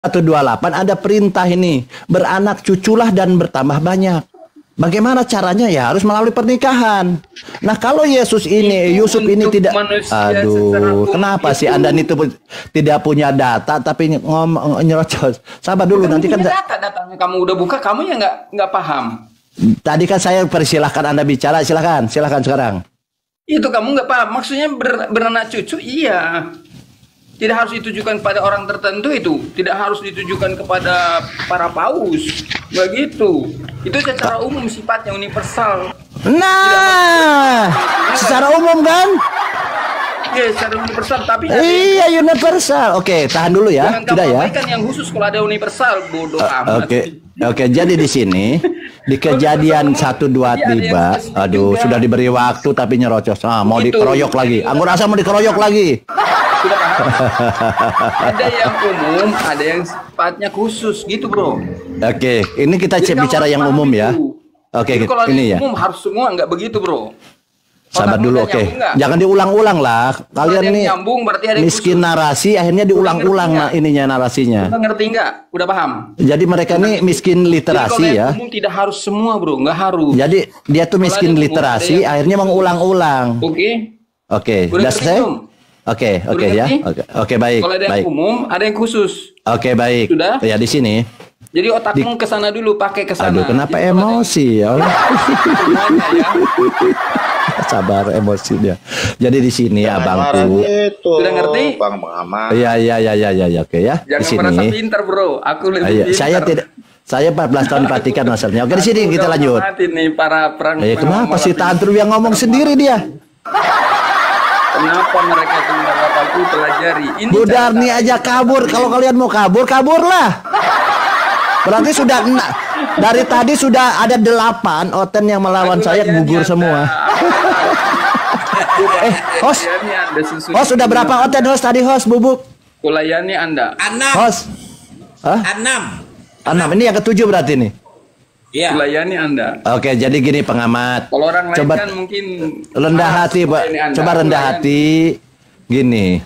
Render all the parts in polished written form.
1:28 ada perintah ini, beranak cuculah dan bertambah banyak. Bagaimana caranya? Ya harus melalui pernikahan. Nah kalau Yesus ini, Yusuf ini tidak, aduh, kenapa sih Anda itu tidak punya data tapi nyerocos? Sabar dulu, nanti kan datanya kamu udah buka, kamu ya nggak paham. Tadi kan saya persilahkan Anda bicara, silakan sekarang. Itu kamu nggak paham, maksudnya beranak cucu, iya. Tidak harus ditujukan kepada orang tertentu itu. Tidak harus ditujukan kepada para paus. Begitu. Itu secara umum sifatnya universal. Nah, secara umum kan? Ya, secara universal. Tapi iya, universal. Oke, tahan dulu ya. Tidak ya? Kan yang khusus kalau ada universal, bodoh amat. Oke, jadi di sini di kejadian 1:25, aduh, sudah diberi waktu tapi nyerocos. Mau dikeroyok lagi. Anggur asam mau dikeroyok lagi. Sudah paham? Ada yang umum, ada yang sifatnya khusus gitu, bro. Oke, ini kita bicara yang umum ya. Oke, kalau ini ya. Umum harus semua, nggak begitu, bro. Sabar dulu, oke. Jangan diulang-ulang lah. Kalian nih nyambung, berarti ada miskin khusus. Narasi, akhirnya diulang-ulang ininya narasinya. Udah ngerti nggak? Udah paham? Jadi mereka nih miskin literasi ya. Umum tidak harus semua, bro. Nggak harus. Jadi dia tuh miskin literasi, akhirnya mengulang-ulang. Oke. Udah selesai? Oke ya. Oke, baik. Kalau ada yang umum, ada yang khusus. Oke, baik. Sudah? Ya di sini. Jadi otakmu ke sana dulu, pakai ke sana. Aduh, kenapa emosi ya? Sabar emosinya. Jadi di sini abangku. Sudah ngerti? Bang Muhammad. Iya, oke ya. Jangan di sini. merasa pintar, bro. Aku lebih pintar. Saya 14 tahun perhatikan masalahnya. Oke, di sini kita lanjut. Nih para perang. Kenapa sih tantrum yang ngomong sendiri dia? Kenapa mereka itu mendapat aku pelajari? Bu Darni aja kabur. Kalau kalian mau kabur, kaburlah. Berarti sudah dari tadi sudah ada 8 oten yang melawan saya, gugur semua. Host sudah berapa oten host tadi host bubuk? Kulayani Anda. 6. Host. 6. Ini yang ke-7 berarti nih. Iya. Kulayani Anda. Oke, jadi gini pengamat. Kalau orang lain coba kan mungkin rendah hati, Pak. Coba rendah hati. Gini.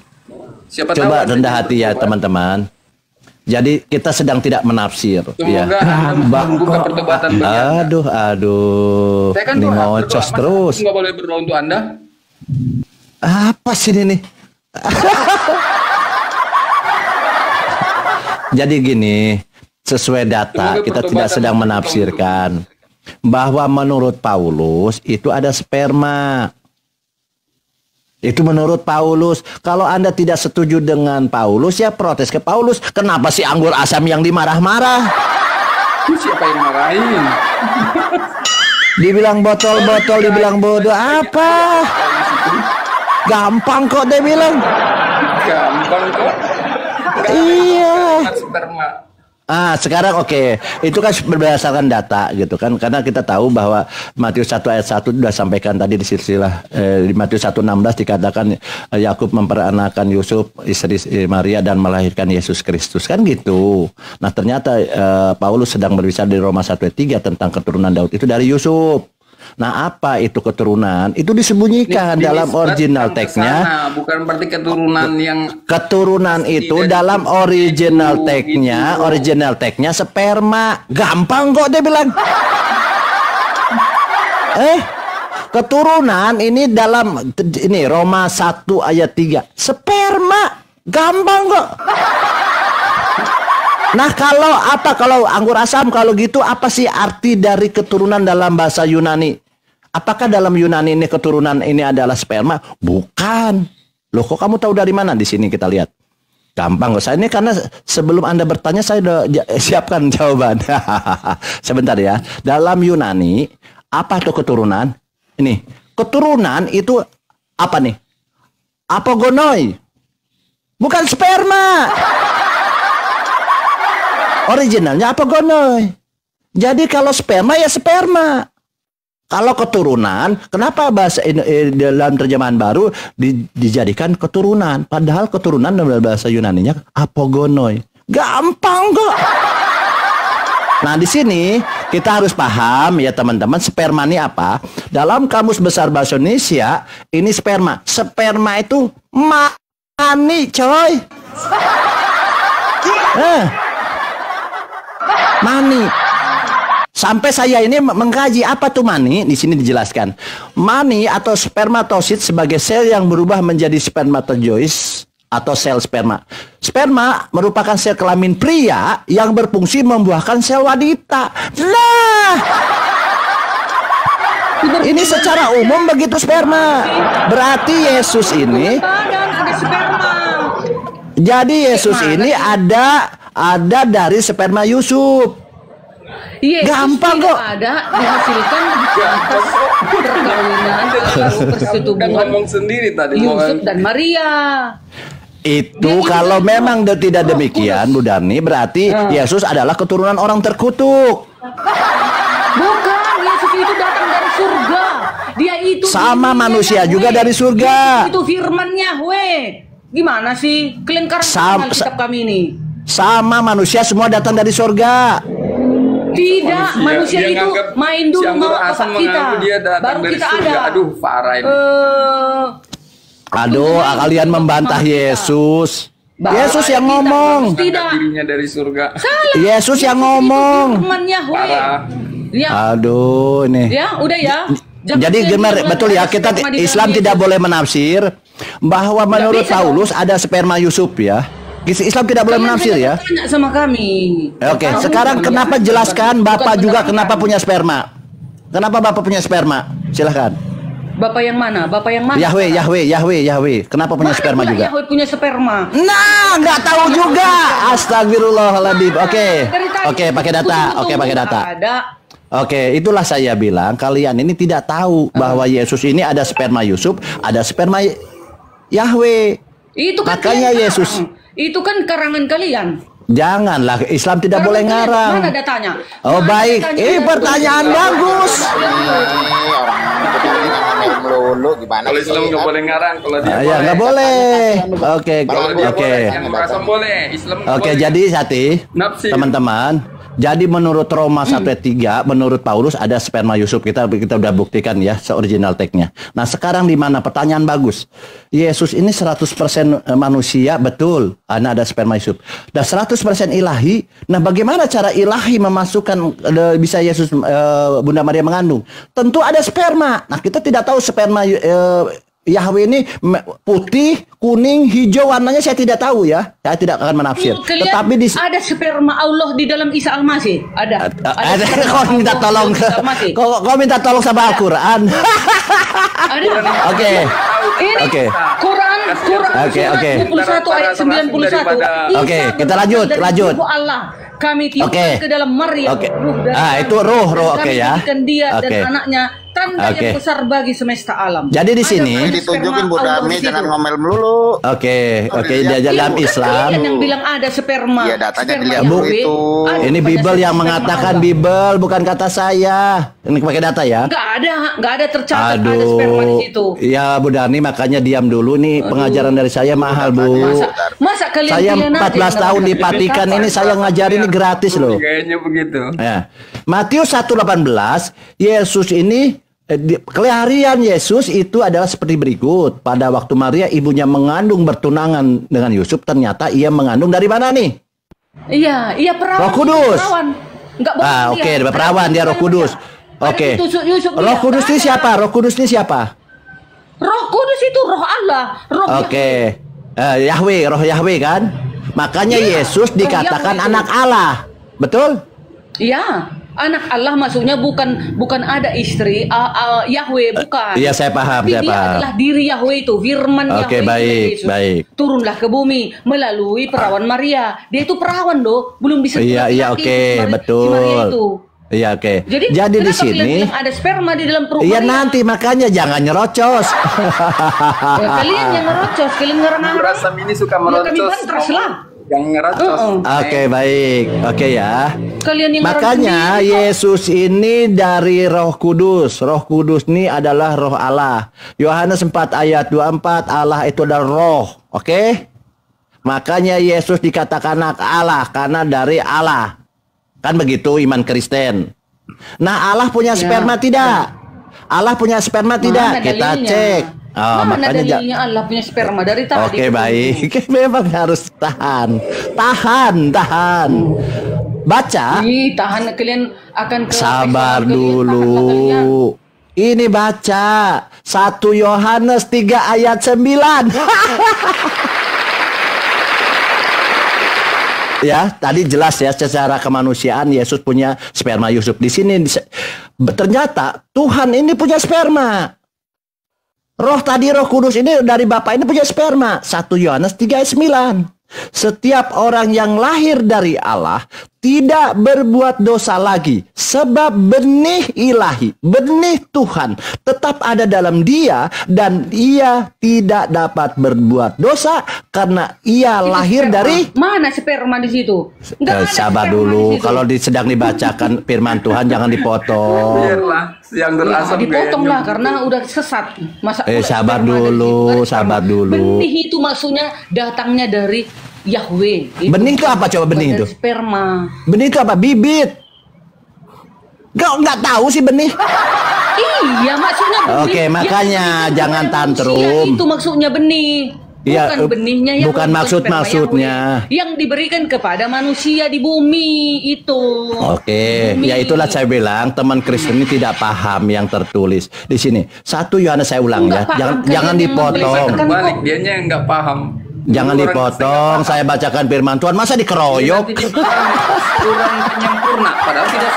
Coba rendah hati ya, teman-teman. Jadi kita sedang tidak menafsir. Semoga Anda membuka pertobatan bagi Anda. Aduh. Saya kan ini ngocos terus. Nggak boleh berdoa untuk Anda. Apa sih ini? Jadi gini, sesuai data, kita tidak sedang menafsirkan bahwa menurut Paulus itu ada sperma. Itu menurut Paulus. Kalau Anda tidak setuju dengan Paulus, ya protes ke Paulus. Kenapa sih anggur asam yang dimarah-marah? Siapa yang marahin? Dibilang botol-botol, dibilang bodoh. Apa? Gampang kok dia bilang. Gampang kok. Iya. Sperma. Sekarang oke. Itu kan berdasarkan data gitu kan. Karena kita tahu bahwa Matius 1 ayat 1 sudah sampaikan tadi di silsilah di Matius 1:16 dikatakan Yakub memperanakan Yusuf istri Maria dan melahirkan Yesus Kristus kan gitu. Nah, ternyata Paulus sedang berbicara di Roma 1 ayat 3 tentang keturunan Daud itu dari Yusuf. Nah, apa itu keturunan? Itu disembunyikan dalam original teksnya. Bukan berarti keturunan yang keturunan itu dalam original teksnya sperma. Gampang kok dia bilang. Keturunan ini dalam ini Roma 1 ayat 3. Sperma. Gampang kok. Nah, kalau anggur asam kalau gitu apa sih arti dari keturunan dalam bahasa Yunani? Apakah dalam Yunani ini keturunan ini adalah sperma? Bukan. Loh, kok kamu tahu dari mana? Di sini kita lihat. Gampang kok. Saya ini karena sebelum Anda bertanya saya udah siapkan jawaban. Sebentar ya. Dalam Yunani, apa itu keturunan? Ini, keturunan itu apa nih? Apogonoi. Bukan sperma. Originalnya apogonoi. Jadi kalau sperma ya sperma. Kalau keturunan, kenapa bahasa dalam terjemahan baru dijadikan keturunan? Padahal keturunan dalam bahasa Yunaninya apogonoi. Gampang kok. Nah, di sini kita harus paham ya teman-teman, sperma ini apa? Dalam Kamus Besar Bahasa Indonesia, ini sperma. Sperma itu mani, coy. Mani. Sampai saya ini mengkaji apa tuh mani, di sini dijelaskan. Mani atau spermatosit sebagai sel yang berubah menjadi spermatozois atau sel sperma. Sperma merupakan sel kelamin pria yang berfungsi membuahkan sel wanita. Nah, ini secara umum begitu sperma. Berarti Yesus ini, jadi Yesus ini ada dari sperma Yusuf. Yesus gampang kok. Ada dihasilkan atas perkawinan atau persetubuhan ngomong sendiri tadi Yusuf dan Maria. Itu kalau memang tidak demikian, Bu Darni, berarti Yesus adalah keturunan orang terkutuk. Bukan, Yesus itu datang dari surga. Dia itu Sama manusia Yahweh. juga dari surga. Yesus itu firman Yahweh. Gimana sih? Kalian karang kitab kami ini. Sama manusia semua datang dari surga. Tidak, manusia dia itu nganggap main dulu si Anggur sama Asam bapak kita. mengaku dia datang Baru dari kita surga. ada. Aduh, parah ini. Aduh, kalian membantah Yesus. Yesus yang Kita ngomong. tidak. Dirinya dari surga. Salah. Yesus yang ngomong. Firman Yahweh. Parah. Ya, Aduh, ini. ya, udah ya. Jangan Jadi kalian benar, bilang betul ya, ada kita sperma di Islam dalam tidak Yesus. boleh menafsir bahwa menurut bisa Paulus ada sperma Yusuf ya. Islam tidak boleh Kalian menafsir hanya ya. bertanya sama kami. Oke, Kamu sekarang bukan- kenapa jelaskan bukan Bapak juga menafsirkan. kenapa punya sperma? Kenapa Bapak punya sperma? Silahkan. Bapak yang mana? Bapak yang mana? Yahweh. Kenapa punya Mana sperma pula juga? Yahweh punya sperma. Nah, nggak tahu juga. Astagfirullahaladzim. Oke, Dari tadi oke, pakai data. Oke, pakai data. Ada. Oke, itulah saya bilang kalian ini tidak tahu bahwa Yesus ini ada sperma Yusuf, ada sperma Yahweh. Itu kan Makanya kalian Yesus. karang. Itu kan karangan kalian. Janganlah, Islam tidak boleh Karangan kalian. ngarang. Mana datanya? Oh Mana baik, datanya? pertanyaan bagus. Orang melulu gimana Kalau sih? Islam nggak boleh ngarang, kalau dia Ya boleh. nggak boleh. Oke, Kalau dia oke. boleh, yang merasa boleh. Islam nggak Oke, boleh. jadi Sati, Nafsir. teman-teman, jadi menurut Roma 1:3, menurut Paulus ada sperma Yusuf. Kita udah buktikan ya, seoriginal tag-nya. Nah, sekarang di mana? Pertanyaan bagus. Yesus ini 100% manusia, betul. Ada sperma Yusuf. Dan 100% ilahi. Nah, bagaimana cara ilahi memasukkan bisa Yesus Bunda Maria mengandung? Tentu ada sperma. Nah, kita tidak tahu sperma Yahweh ini putih, kuning, hijau, warnanya saya tidak tahu ya. Saya tidak akan menafsir. Kalian Tetapi di ada sperma Allah di dalam Isa Al-Masih? Ada. ada sperma kau minta Allah tolong di dalam Isa Al-Masih? kau minta tolong sama Al-Qur'an. Ada. Oke. Ini Oke. Quran Oke, surat oke. 21 ayat 91. Oke, Isa kita berasal dari lanjut. tubuh Allah. Kami tiupkan Oke. ke dalam Maryam. Oke. Ruh dari Itu Allah. ruh, Dan oke kami ya. jadikan dia Oke. dan anaknya tanda Oke. yang besar bagi semesta alam. Jadi di Ada sini- banyak Ditunjukin sperma Bu Allah Darmi di situ. jangan ngomel melulu. Oke, Iya, dalam Iya, Islam kalian yang bilang ada sperma. Iya, datanya Sperma dilihat Bu, Yahweh, itu. ada ini banyak Bible yang sperma mengatakan Allah. Bible, bukan kata saya. Ini pakai data ya. Nggak ada tercatat ada sperma di Aduh, situ. ya Bu Darni makanya diam dulu nih, pengajaran dari saya mahal Bu. Masa kalian Saya khianati 14 dengan tahun di kata-kata? Vatikan ini saya ngajar ini gratis loh. Kayaknya begitu. Ya. Matius 1:18, Yesus ini keliharian Yesus itu adalah seperti berikut. Pada waktu Maria ibunya mengandung bertunangan dengan Yusuf, ternyata ia mengandung dari mana nih? Iya, perawan. Roh Kudus. Perawan. Nggak bohong Oke, dia. perawan dia Roh Kudus. Ada Oke. Yusuf dia. Roh Kudus ini Ada. siapa? Roh Kudus ini siapa? Roh Kudus itu roh Allah. Roh Oke. Yahweh, roh Yahweh kan? Makanya Iya, Yesus roh dikatakan Yahweh itu. anak Allah. Betul? Iya, anak Allah maksudnya bukan ada istri Yahweh bukan. Iya, saya paham, Tapi saya dia paham. adalah diri Yahweh itu, firman Oke, Yahweh baik, itu Yesus. baik. Turunlah ke bumi melalui perawan Maria. Dia itu perawan loh, belum bisa Iya, laki-laki, oke, si Maria betul. itu. Iya, oke. Jadi di kenapa sini kalian bilang ada sperma di dalam perut iya Maria? nanti makanya jangan nyerocos. Ya, kalian yang ngerocos, kalian ngarang-ngarang. Berasa ini suka Ya, kami merocos. bantras lah. Yang ngerocos. Oke, baik. Oke ya. Kalian yang ngarang Makanya sendiri kok. Yesus ini dari Roh Kudus. Roh Kudus ini adalah Roh Allah. Yohanes 4 ayat 24, Allah itu adalah Roh. Oke? Makanya Yesus dikatakan anak Allah karena dari Allah. Kan begitu iman Kristen. Nah, Allah punya sperma tidak? Allah punya sperma tidak? Mana Kita dalilnya? cek. Oh, Mana makanya dalilnya Allah punya sperma dari tadi? Oke, baik. Memang harus tahan. Baca. Ih, tahan kalian akan ke Sabar kalian, tahanlah kalian. dulu. Ini baca 1 Yohanes 3 ayat 9. Ya, tadi jelas ya secara kemanusiaan Yesus punya sperma Yusuf. Di sini ternyata Tuhan ini punya sperma. Roh Kudus ini dari Bapa ini punya sperma. 1 Yohanes 3 ayat 9. Setiap orang yang lahir dari Allah tidak berbuat dosa lagi, sebab benih ilahi, benih Tuhan tetap ada dalam dia, dan ia tidak dapat berbuat dosa karena ia Itu lahir sperma. dari... Mana sperma di situ? Nggak ada Sabar sperma di dulu, situ. kalau sedang dibacakan firman Tuhan jangan dipotong. Biarlah yang Ya, berasap dipotonglah karena udah sesat. Masa Sabar sperma dari dulu, situ, ada sabar sperma. dulu. Benih itu maksudnya datangnya dari Yahweh. Benih itu apa coba benih Bukan itu? dari sperma. Benih itu apa? Bibit. Nggak tahu sih benih. Iya, maksudnya benih. Oke, makanya Yang itu jangan bukan tantrum. manusia, itu maksudnya benih. Iya, Bukan benihnya yang bukan maksudnya. yang diberikan kepada manusia di bumi itu. Oke, Bumi. ya itulah saya bilang teman Kristen ini tidak paham yang tertulis di sini. 1 Yohanes saya ulang Nggak ya, paham, jangan kalian dipotong. yang balik dianya yang nggak paham. Jangan Orang dipotong, saya bacakan firman Tuhan, masa dikeroyok? Nanti kurang penyempurna, padahal tidak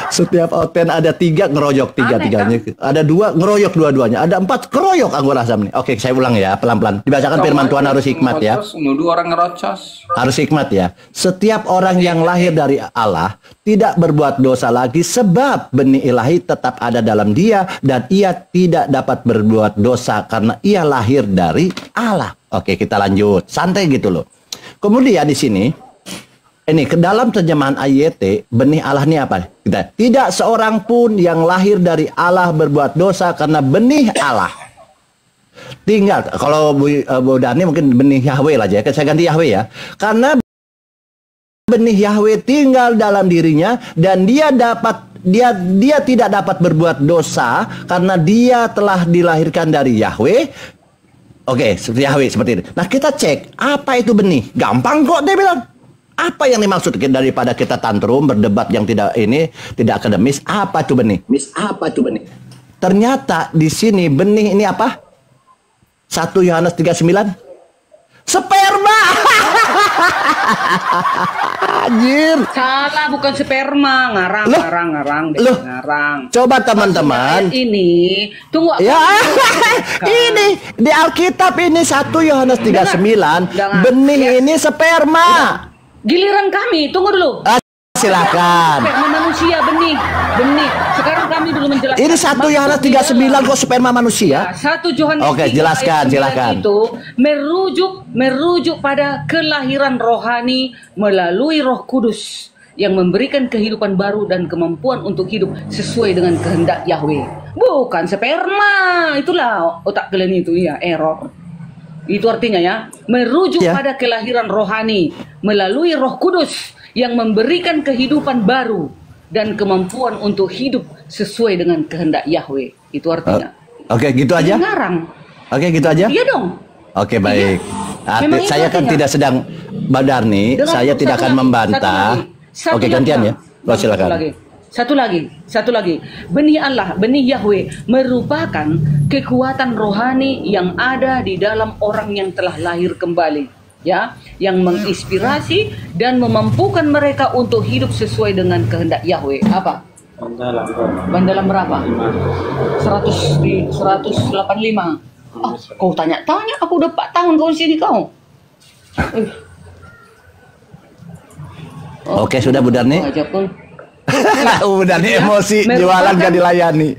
Setiap oten ada 3 ngeroyok tiga-tiganya. Ada 2 ngeroyok dua-duanya. Ada 4 keroyok anggota asam nih. Oke, saya ulang ya pelan-pelan. Dibacakan firman Tuhan harus hikmat ya. Nuduh orang ngerocos. Harus hikmat ya. Setiap orang yang lahir dari Allah tidak berbuat dosa lagi, sebab benih ilahi tetap ada dalam dia, dan ia tidak dapat berbuat dosa karena ia lahir dari Allah. Oke, kita lanjut. Santai gitu loh. Kemudian di sini ini ke dalam terjemahan AYT, benih Allah ini apa? Tidak seorang pun yang lahir dari Allah berbuat dosa karena benih Allah. Tinggal kalau Bu Dani mungkin benih Yahweh lah aja. Saya ganti Yahweh ya. Karena benih Yahweh tinggal dalam dirinya, dan dia tidak dapat berbuat dosa karena dia telah dilahirkan dari Yahweh. Oke, seperti Yahweh seperti ini. Nah, kita cek apa itu benih. Gampang kok dia bilang. Apa yang dimaksud daripada kita tantrum berdebat yang tidak akademis? Apa itu benih? Apa itu benih? Ternyata di sini benih ini apa? 1 Yohanes 3:9. Sperma. Anjir. Salah, bukan sperma. Ngarang, Loh? ngarang. Loh? Ngarang. Coba teman-teman. Ayat ini, tunggu. Ya, ini di Alkitab ini 1 Yohanes 3:9. Jangan. Benih Ya. ini sperma. Giliran kami, tunggu dulu. Silakan. Sperma manusia, benih. Sekarang kami dulu menjelaskan. Ini 1 Yohanes 3:9 kok sperma manusia? 1 Yohanes Oke, 3 jelaskan, ayat 9 silakan. Itu merujuk pada kelahiran rohani melalui Roh Kudus yang memberikan kehidupan baru dan kemampuan untuk hidup sesuai dengan kehendak Yahweh. Bukan sperma. Itulah otak kalian itu ya, error. Itu artinya ya, merujuk Ya. pada kelahiran rohani melalui Roh Kudus yang memberikan kehidupan baru dan kemampuan untuk hidup sesuai dengan kehendak Yahweh. Itu artinya. Oke, gitu aja. Ngarang. Oke, gitu aja. Iya dong. Oke, baik. Memang itu Saya kan artinya. tidak sedang Badarni, Dengar, saya satu tidak akan lagi, membantah. satu Oke, lagi. gantian ya. Bang, Silakan. Satu lagi. Benih Allah, benih Yahweh merupakan kekuatan rohani yang ada di dalam orang yang telah lahir kembali, ya, yang menginspirasi dan memampukan mereka untuk hidup sesuai dengan kehendak Yahweh. Apa? Bandalam berapa? 185. Oh, kau tanya-tanya, aku udah 4 tahun kau di sini kau. Oke, sudah Bu Darni. Aja pun. Bu Darni emosi, Merupakan- jualan gak dilayani.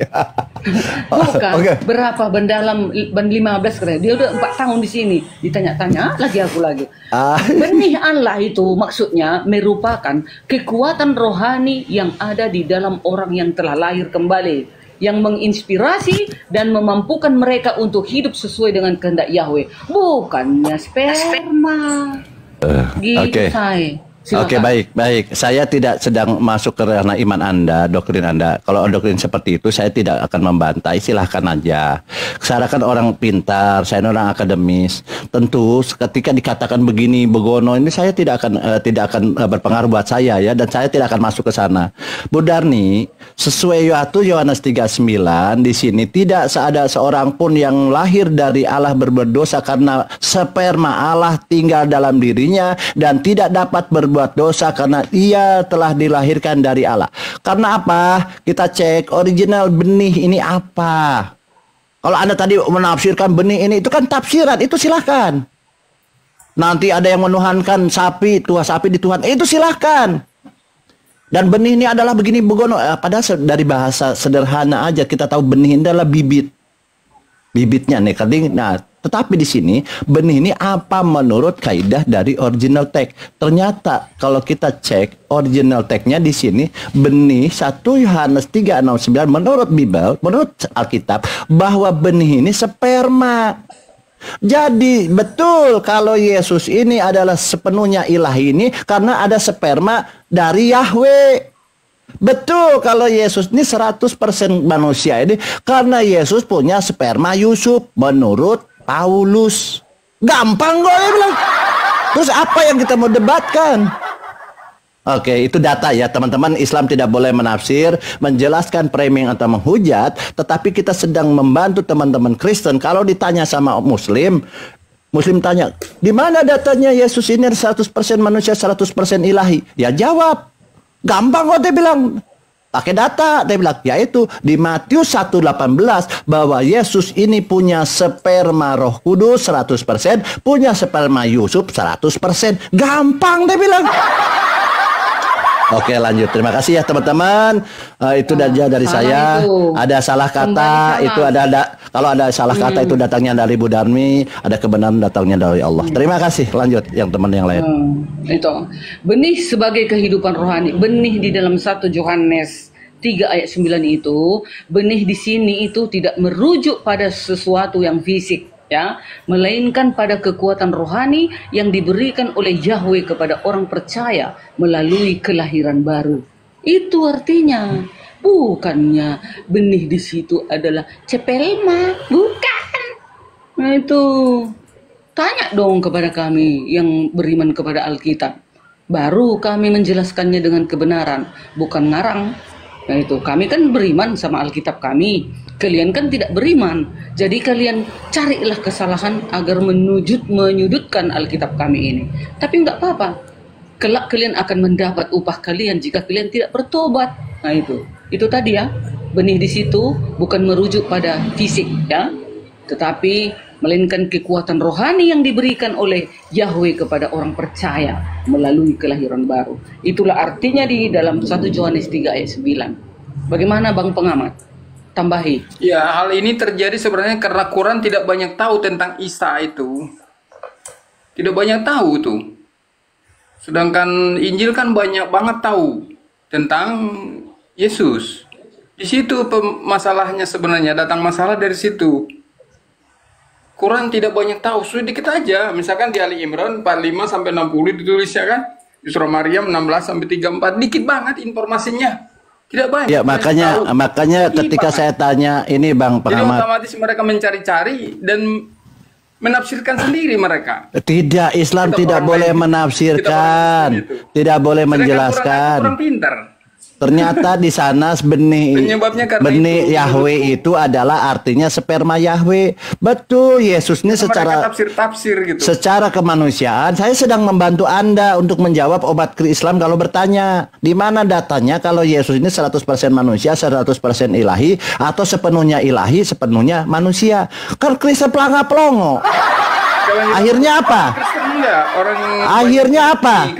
Bukan, Oke. berapa bandalam 15 keren. Dia udah 4 tahun di sini. Ditanya-tanya lagi aku lagi. Ah. Benih Allah itu maksudnya merupakan kekuatan rohani yang ada di dalam orang yang telah lahir kembali, yang menginspirasi dan memampukan mereka untuk hidup sesuai dengan kehendak Yahweh. Bukannya sperma. Gitu Oke. say. Oke, baik. Saya tidak sedang masuk ke ranah iman Anda, doktrin Anda. Kalau doktrin seperti itu, saya tidak akan membantai. Silahkan aja. Saya kan orang pintar, saya orang akademis. Tentu, ketika dikatakan begini, begono, ini saya tidak akan berpengaruh buat saya ya, dan saya tidak akan masuk ke sana. Bu Darni, sesuai Yohanes 3:9 di sini tidak ada seorang pun yang lahir dari Allah berbuat dosa karena sperma Allah tinggal dalam dirinya dan tidak dapat berbuat dosa karena ia telah dilahirkan dari Allah. Karena apa? Kita cek original benih ini apa. Kalau Anda tadi menafsirkan benih ini, itu kan tafsiran, itu silahkan. Nanti ada yang menuhankan sapi, tuah sapi di Tuhan, itu silahkan. Dan benih ini adalah begini begono. Padahal dari bahasa sederhana aja kita tahu benih ini adalah bibit. Bibitnya nih kening. Nah, tetapi di sini benih ini apa menurut kaidah dari original text? Ternyata kalau kita cek original text-nya di sini benih 1 Yohanes 3:6-9 menurut Bible, menurut Alkitab bahwa benih ini sperma. Jadi betul kalau Yesus ini adalah sepenuhnya ilahi ini karena ada sperma dari Yahweh. Betul kalau Yesus ini 100% manusia ini karena Yesus punya sperma Yusuf menurut Paulus. Gampang kok dia bilang. Terus apa yang kita mau debatkan? Oke, itu data ya teman-teman. Islam tidak boleh menafsir, menjelaskan, framing atau menghujat. Tetapi kita sedang membantu teman-teman Kristen. Kalau ditanya sama Muslim tanya, di mana datanya Yesus ini 100% manusia, 100% ilahi? Ya jawab. Gampang kok dia bilang. Pakai data, dia bilang, yaitu di Matius 1:18 bahwa Yesus ini punya sperma Roh Kudus 100%, punya sperma Yusuf 100%. Gampang dia bilang. Oke, lanjut. Terima kasih ya teman-teman. Itu dari saya. Itu. Ada salah kata, itu ada kalau ada salah kata itu datangnya dari Bu Darmi, ada kebenaran datangnya dari Allah. Terima kasih. Lanjut yang teman yang lain. Itu. Benih sebagai kehidupan rohani. Benih di dalam 1 Yohanes 3:9 itu, benih di sini itu tidak merujuk pada sesuatu yang fisik, ya, melainkan pada kekuatan rohani yang diberikan oleh Yahweh kepada orang percaya melalui kelahiran baru. Itu artinya, bukannya benih di situ adalah cepelma, bukan. Nah itu, tanya dong kepada kami yang beriman kepada Alkitab. Baru kami menjelaskannya dengan kebenaran, bukan ngarang. Nah itu, kami kan beriman sama Alkitab kami. Kalian kan tidak beriman. Jadi kalian carilah kesalahan agar menyudutkan Alkitab kami ini. Tapi enggak apa-apa. Kelak kalian akan mendapat upah kalian jika kalian tidak bertobat. Nah itu tadi ya. Benih di situ bukan merujuk pada fisik ya, tetapi melainkan kekuatan rohani yang diberikan oleh Yahweh kepada orang percaya melalui kelahiran baru. Itulah artinya di dalam 1 Yohanes 3:9. Bagaimana Bang Pengamat? Tambahi. Ya, hal ini terjadi sebenarnya karena Quran tidak banyak tahu tentang Isa itu. Tidak banyak tahu tuh. Sedangkan Injil kan banyak banget tahu tentang Yesus. Di situ masalahnya sebenarnya, datang masalah dari situ. Quran tidak banyak tahu, sedikit aja. Misalkan di Ali Imran 45-60 ditulisnya kan. Di surah Maryam 16-34, dikit banget informasinya. Tidak banyak. Ya, makanya ketika saya tanya ini Bang Jadi Pengamat. otomatis mereka mencari-cari dan menafsirkan sendiri mereka. Tidak, Islam tidak boleh menafsirkan, tidak boleh menjelaskan. Kurang pintar. Ternyata di sana benih Yahweh itu adalah artinya sperma Yahweh. Betul, Yesus ini secara tafsir gitu. Secara kemanusiaan, saya sedang membantu Anda untuk menjawab obat ke Islam kalau bertanya, di mana datanya kalau Yesus ini 100% manusia, 100% ilahi, atau sepenuhnya ilahi, sepenuhnya manusia. Kan Kristen pelangga-pelongo. Akhirnya apa? Akhirnya apa?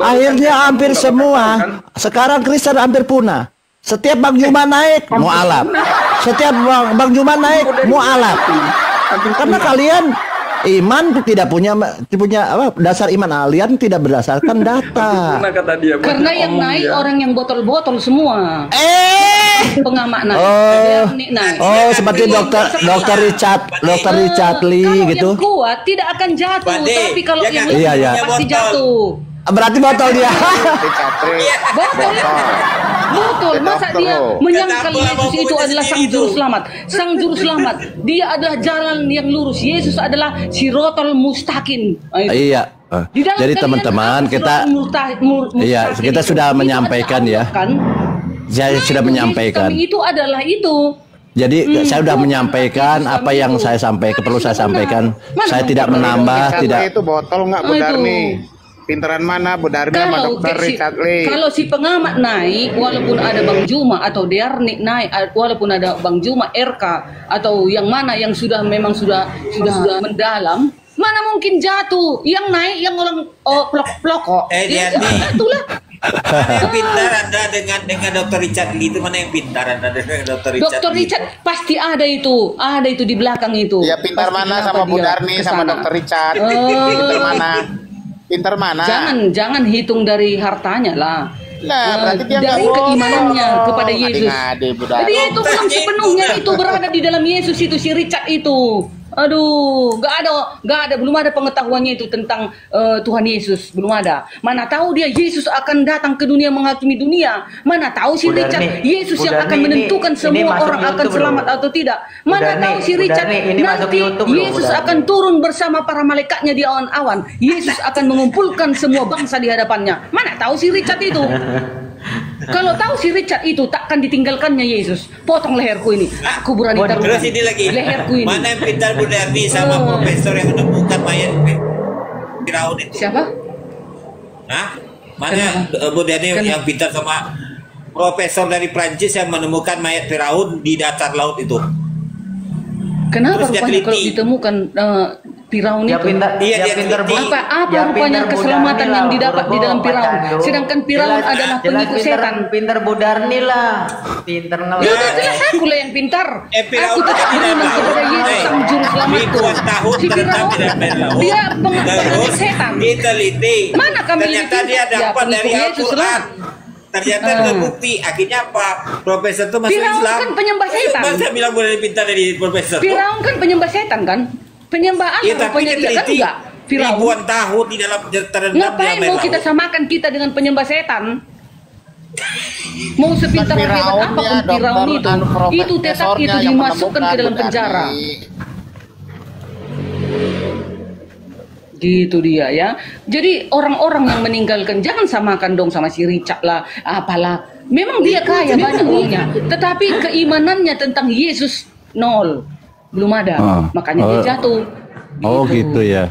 Akhirnya hampir semua. Sekarang Kristen hampir punah. Setiap Bang Juma naik, mu'alaf. Setiap Bang Juma naik, mu'alaf. Karena kalian iman tidak punya apa, dasar iman kalian tidak berdasarkan data. Karena yang naik orang yang botol-botol semua. Pengamat naik. Seperti dokter Richard Lee kalau gitu. Yang kuat tidak akan jatuh, tapi kalau yang lemah pasti jatuh. Berarti botol dia. Botol. Betul, masa dia menyangkal Yesus itu adalah sang juru selamat. Sang juru selamat, dia adalah jalan yang lurus. Yesus adalah sirotol mustaqim. Iya. Jadi teman-teman kita kita sudah menyampaikan ya. Saya sudah menyampaikan. Itu adalah itu. Jadi saya sudah menyampaikan apa yang saya sampaikan, perlu saya sampaikan. Saya tidak menambah, tidak. Itu botol nggak Bu Darni? Pinteran mana Bu Darni sama Dokter Richard Lee? Kalau si pengamat naik, walaupun ada Bang Juma atau Darni naik, walaupun ada Bang Juma RK atau yang mana yang memang sudah mendalam, mana mungkin jatuh? Yang naik yang orang pelok-pelok. Itulah. Yang pintar Anda dengan Dokter Richard Lee itu, mana yang pintar Anda dengan Dokter Richard? Dokter Richard pasti ada itu di belakang itu. Ya pintar pasti mana sama Bu Darni sama Dokter Richard? Pintar mana? Pintar mana? Jangan hitung dari hartanya lah. Nah, berarti dia dari keimanannya kepada Yesus. Jadi itu belum sepenuhnya itu berada di dalam Yesus itu si Richard itu. Aduh, nggak ada, belum ada pengetahuannya itu tentang Tuhan Yesus, belum ada. Mana tahu dia Yesus akan datang ke dunia menghakimi dunia. Mana tahu si Richard Yesus yang akan menentukan semua orang akan selamat atau tidak. Mana tahu si Richard nanti Yesus akan turun bersama para malaikatnya di awan-awan. Yesus akan mengumpulkan semua bangsa di hadapannya. Mana tahu si Richard itu. Kalau tahu si Richard itu takkan ditinggalkannya Yesus. Potong leherku ini. Aku berani taruh leherku ini. Mana yang pintar Bu Darni sama profesor yang menemukan mayat Firaun itu? Siapa? Hah? Mana Bu Darni yang pintar sama profesor dari Prancis yang menemukan mayat Firaun di dasar laut itu? Kenapa rupanya kalau ditemukan Firaun itu? Dia pintar apa rupanya keselamatan yang didapat di dalam Firaun? Sedangkan Firaun adalah pengikut setan. Pintar Bu Darni lah. Pintar ngelah. Ya jelas aku lah yang pintar. Aku tetap beriman kepada Yesus sang juru selamatku. Si Firaun dia pengikut setan. Diteliti. Mana kami ternyata dia dapat dari Al-Quran. Ternyata terbukti. Akhirnya apa? Profesor itu masuk Islam. Firaun kan penyembah setan. Masa bilang boleh pintar dari profesor? Firaun kan penyembah setan kan? Penyembah Allah rupanya dia kan enggak. Firaun ribuan tahun di dalam terendam. Ngapain mau kita samakan kita dengan penyembah setan? Mau sepintar hebat apapun Firaun itu tetap itu dimasukkan ke dalam penjara. Gitu dia ya. Jadi orang-orang yang meninggalkan jangan samakan dong sama si Richard lah, apalah. Memang dia kaya banyak uangnya, tetapi keimanannya tentang Yesus nol. Belum ada, makanya dia jatuh. Oh gitu ya.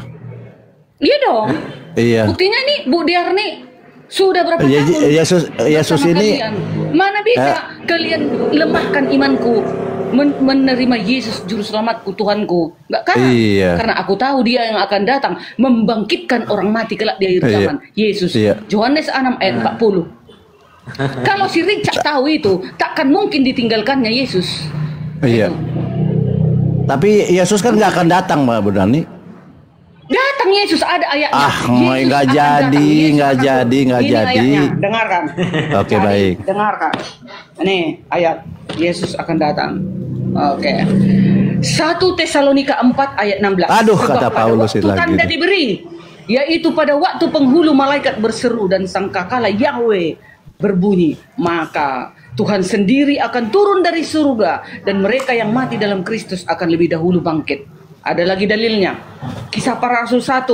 Iya dong. Iya. Buktinya nih Bu Darni sudah berapa tahun? Yesus ini kalian. Mana bisa kalian lemahkan imanku menerima Yesus juru selamatku Tuhanku? Nggak kan? Iya. Karena aku tahu dia yang akan datang membangkitkan orang mati kelak di akhir zaman. Yesus. Yohanes 6 ayat 40. Kalau si Richard tahu itu, takkan mungkin ditinggalkannya Yesus. Iya. Tapi Yesus kan nggak akan datang, Mbak Bu Darni. Datang Yesus, ada ayatnya. Nggak jadi. Ayatnya. Dengarkan. Oke, baik. Dengarkan. Ini ayat Yesus akan datang. Oke. 1 Tesalonika 4 ayat 16. Aduh, kata Paulus itu lagi. Tanda diberi, yaitu pada waktu penghulu malaikat berseru dan sangkakala Yahweh berbunyi, maka Tuhan sendiri akan turun dari surga dan mereka yang mati dalam Kristus akan lebih dahulu bangkit. Ada lagi dalilnya. Kisah Para Rasul 1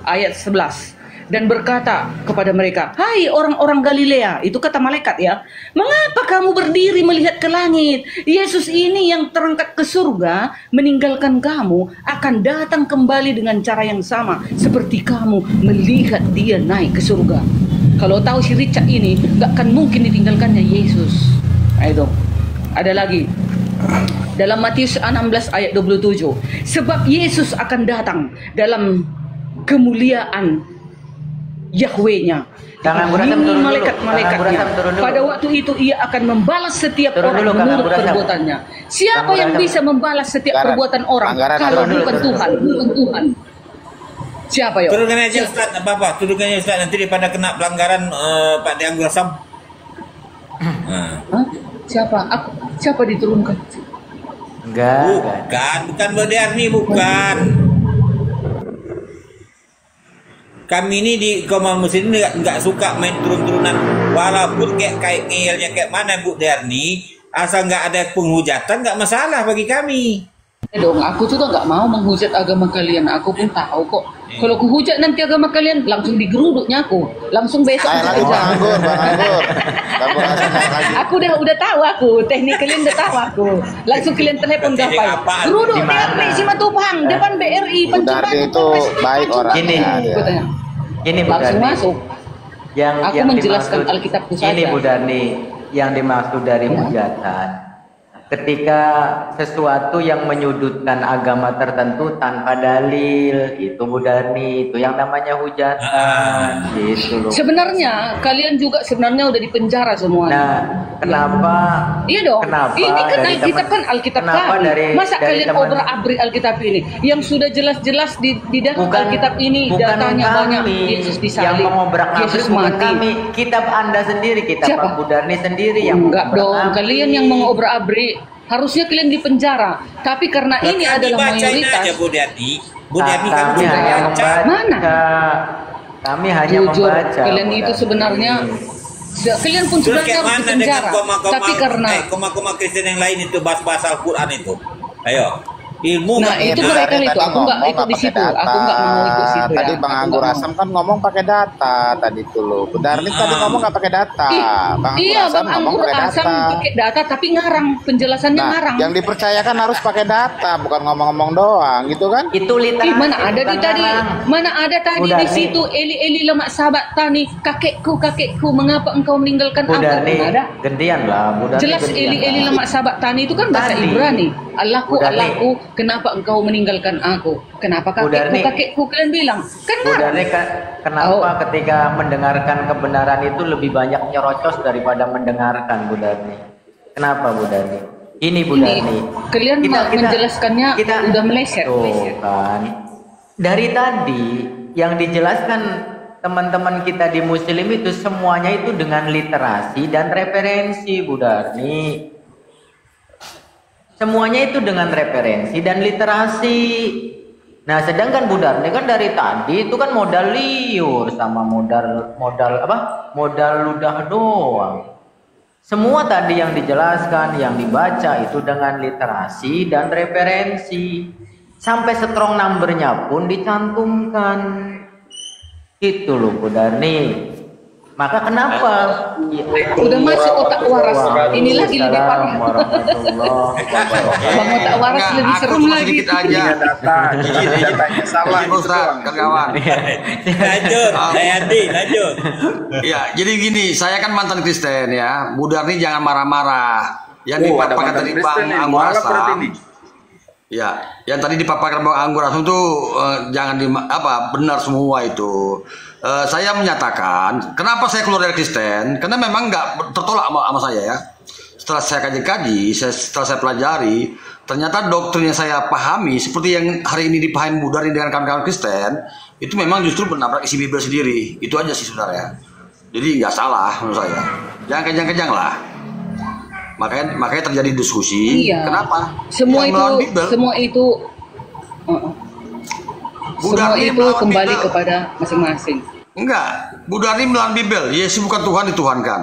ayat 11. Dan berkata kepada mereka, hai orang-orang Galilea, itu kata malaikat ya, mengapa kamu berdiri melihat ke langit? Yesus ini yang terangkat ke surga meninggalkan kamu akan datang kembali dengan cara yang sama seperti kamu melihat dia naik ke surga. Kalau tahu si Richard ini gak akan mungkin ditinggalkannya Yesus. Ayo dong. Ada lagi. Dalam Matius 16 ayat 27. Sebab Yesus akan datang dalam kemuliaan Yahweh-nya. Malaikat-malaikatnya. Pada waktu itu ia akan membalas setiap orang menurut perbuatannya. Siapa yang bisa membalas setiap perbuatan orang kalau bukan Tuhan? Bukan Tuhan. Siapa ya? Turunkan aja Ustaz, apa-apa, turunkan aja Ustaz, nanti daripada kena pelanggaran Pak De Anggur Asam. Siapa diturunkan? Bukan Mbak Darni, bukan. kami ini di kaum muslim nggak suka main turun-turunan, walaupun kayak ngeyelnya kayak mana Bu Darni, asal nggak ada penghujatan nggak masalah bagi kami. Dong, aku juga nggak mau menghujat agama kalian. Aku pun tahu kok. Kalau aku hujat nanti agama kalian, langsung digeruduknya aku. Langsung besok Kayak lagi Bang Anggur. Bang Anggur lagi. Aku udah tahu aku. Teknik kalian udah tahu aku. Langsung kalian telepon gapai. Geruduk BRI Simatupang depan BRI Budarni itu baik orang. Ini Bu langsung Darni. masuk. Aku menjelaskan Alkitabku saja. Ini Bu Darni, yang dimaksud dari hujatan. Ketika sesuatu yang menyudutkan agama tertentu tanpa dalil, itu Bu Darni, itu yang namanya hujatan. Gitu loh. Sebenarnya kalian juga sebenarnya udah dipenjara semua. Nah, kenapa? Iya dong. Kenapa Ini kan dari Alkitab teman- kan Alkitab kenapa kami. dari- Masa dari kalian teman- obrak-abrik Alkitab ini yang sudah jelas-jelas di dalam Bukan- Alkitab ini bukan datanya banyak kami Yesus yang disalib, mengobrak-abrik, Yesus bukan mati. kami. Kitab Anda sendiri, kitab Siapa? Pak Bu Darni sendiri yang Enggak dong, mengobrak-abrik. kalian yang mengobrak-abrik. Harusnya kalian dipenjara. Tapi karena ini adalah bacain mayoritas. aja Bu Darni. Bu Darni kamu Kami juga hanya baca. membaca. Mana? Kami hanya Jujur, membaca. kalian Bu itu Darni. sebenarnya kalian pun Terus sebenarnya kayak harus mana dengan dipenjara. koma-koma Tapi karena koma-koma Kristen yang lain itu bahas-bahas Al-Quran itu. Ayo. Ilmu Nah, nggak itu punya. mereka itu. Aku nggak ikut di situ. Aku nggak mau ikut situ ya. Tadi Bang Aku Anggur nggak mau. Asam kan ngomong pakai data tadi tuh loh. Bu Darni tadi ngomong nggak pakai data. Bang Anggur Iya, Asam Bang ngomong Anggur pakai Asam data. pakai data tapi ngarang, penjelasannya Nah, ngarang. yang dipercayakan harus pakai data, bukan ngomong-ngomong doang, gitu kan? Itu literasi. Mana ada di bukan tadi, ngarang. mana ada tadi Udah, di nih. situ Eli lemak sahabat tani, kakekku, mengapa engkau meninggalkan Bu aku? Darni, Mana ada? gantian lah. Bu Darni Jelas gantian Eli lah. lemak sahabat tani itu kan bahasa Tadi. Ibrani. Bu Darni. Allahku, kenapa engkau meninggalkan aku? Kenapa Bu Darni. kakekku kalian bilang? Kan Bu ngarang. Darni, kenapa ketika mendengarkan kebenaran itu lebih banyak nyerocos daripada mendengarkan, Bu Darni? Kenapa, Bu Darni? Ini Bu Ini, Darni. kalian menjelaskannya udah meleset. Tuh, kan. Dari tadi yang dijelaskan teman-teman kita di Muslim itu semuanya itu dengan literasi dan referensi, Bu Darni. Semuanya itu dengan referensi dan literasi. Nah, sedangkan Bu Darni kan dari tadi itu kan modal liur sama modal ludah doang. Semua tadi yang dijelaskan, yang dibaca itu dengan literasi dan referensi. Sampai strong number-nya pun dicantumkan. Gitu loh Bu Darni. Maka kenapa? Udah masuk otak waras. Ini lagi lebih parah. Bang otak waras lebih serem lagi. Sedikit aja. Datanya salah Begini, Ustaz, kawan. Lanjut, Andi, lanjut. Ya, jadi gini, saya kan mantan Kristen ya. Bu Darni jangan marah-marah. Yang Oh, ada dipaparkan mantan tadi Kristen Bang nih, Anggur mualaf berarti Asam. nih. Ya, yang tadi dipaparkan Bang Anggur Asam itu jangan benar semua itu. Saya menyatakan, kenapa saya keluar dari Kristen? Karena memang nggak tertolak sama saya ya. Setelah saya kaji-kaji, setelah saya pelajari, ternyata doktrin yang saya pahami seperti yang hari ini dipahami Bu Darni dengan kawan-kawan Kristen, itu memang justru menabrak isi Bible sendiri. Itu aja sih sebenarnya. Jadi nggak salah menurut saya. Jangan kejang-kejang lah. Makanya terjadi diskusi. Iya. Kenapa? Semua Yang melawan itu, Bible. semua itu, Bu semua Darni itu melawan kembali Bible. kepada masing-masing. Enggak, Bu Darni melawan Bible. Yesus bukan Tuhan, dituhankan.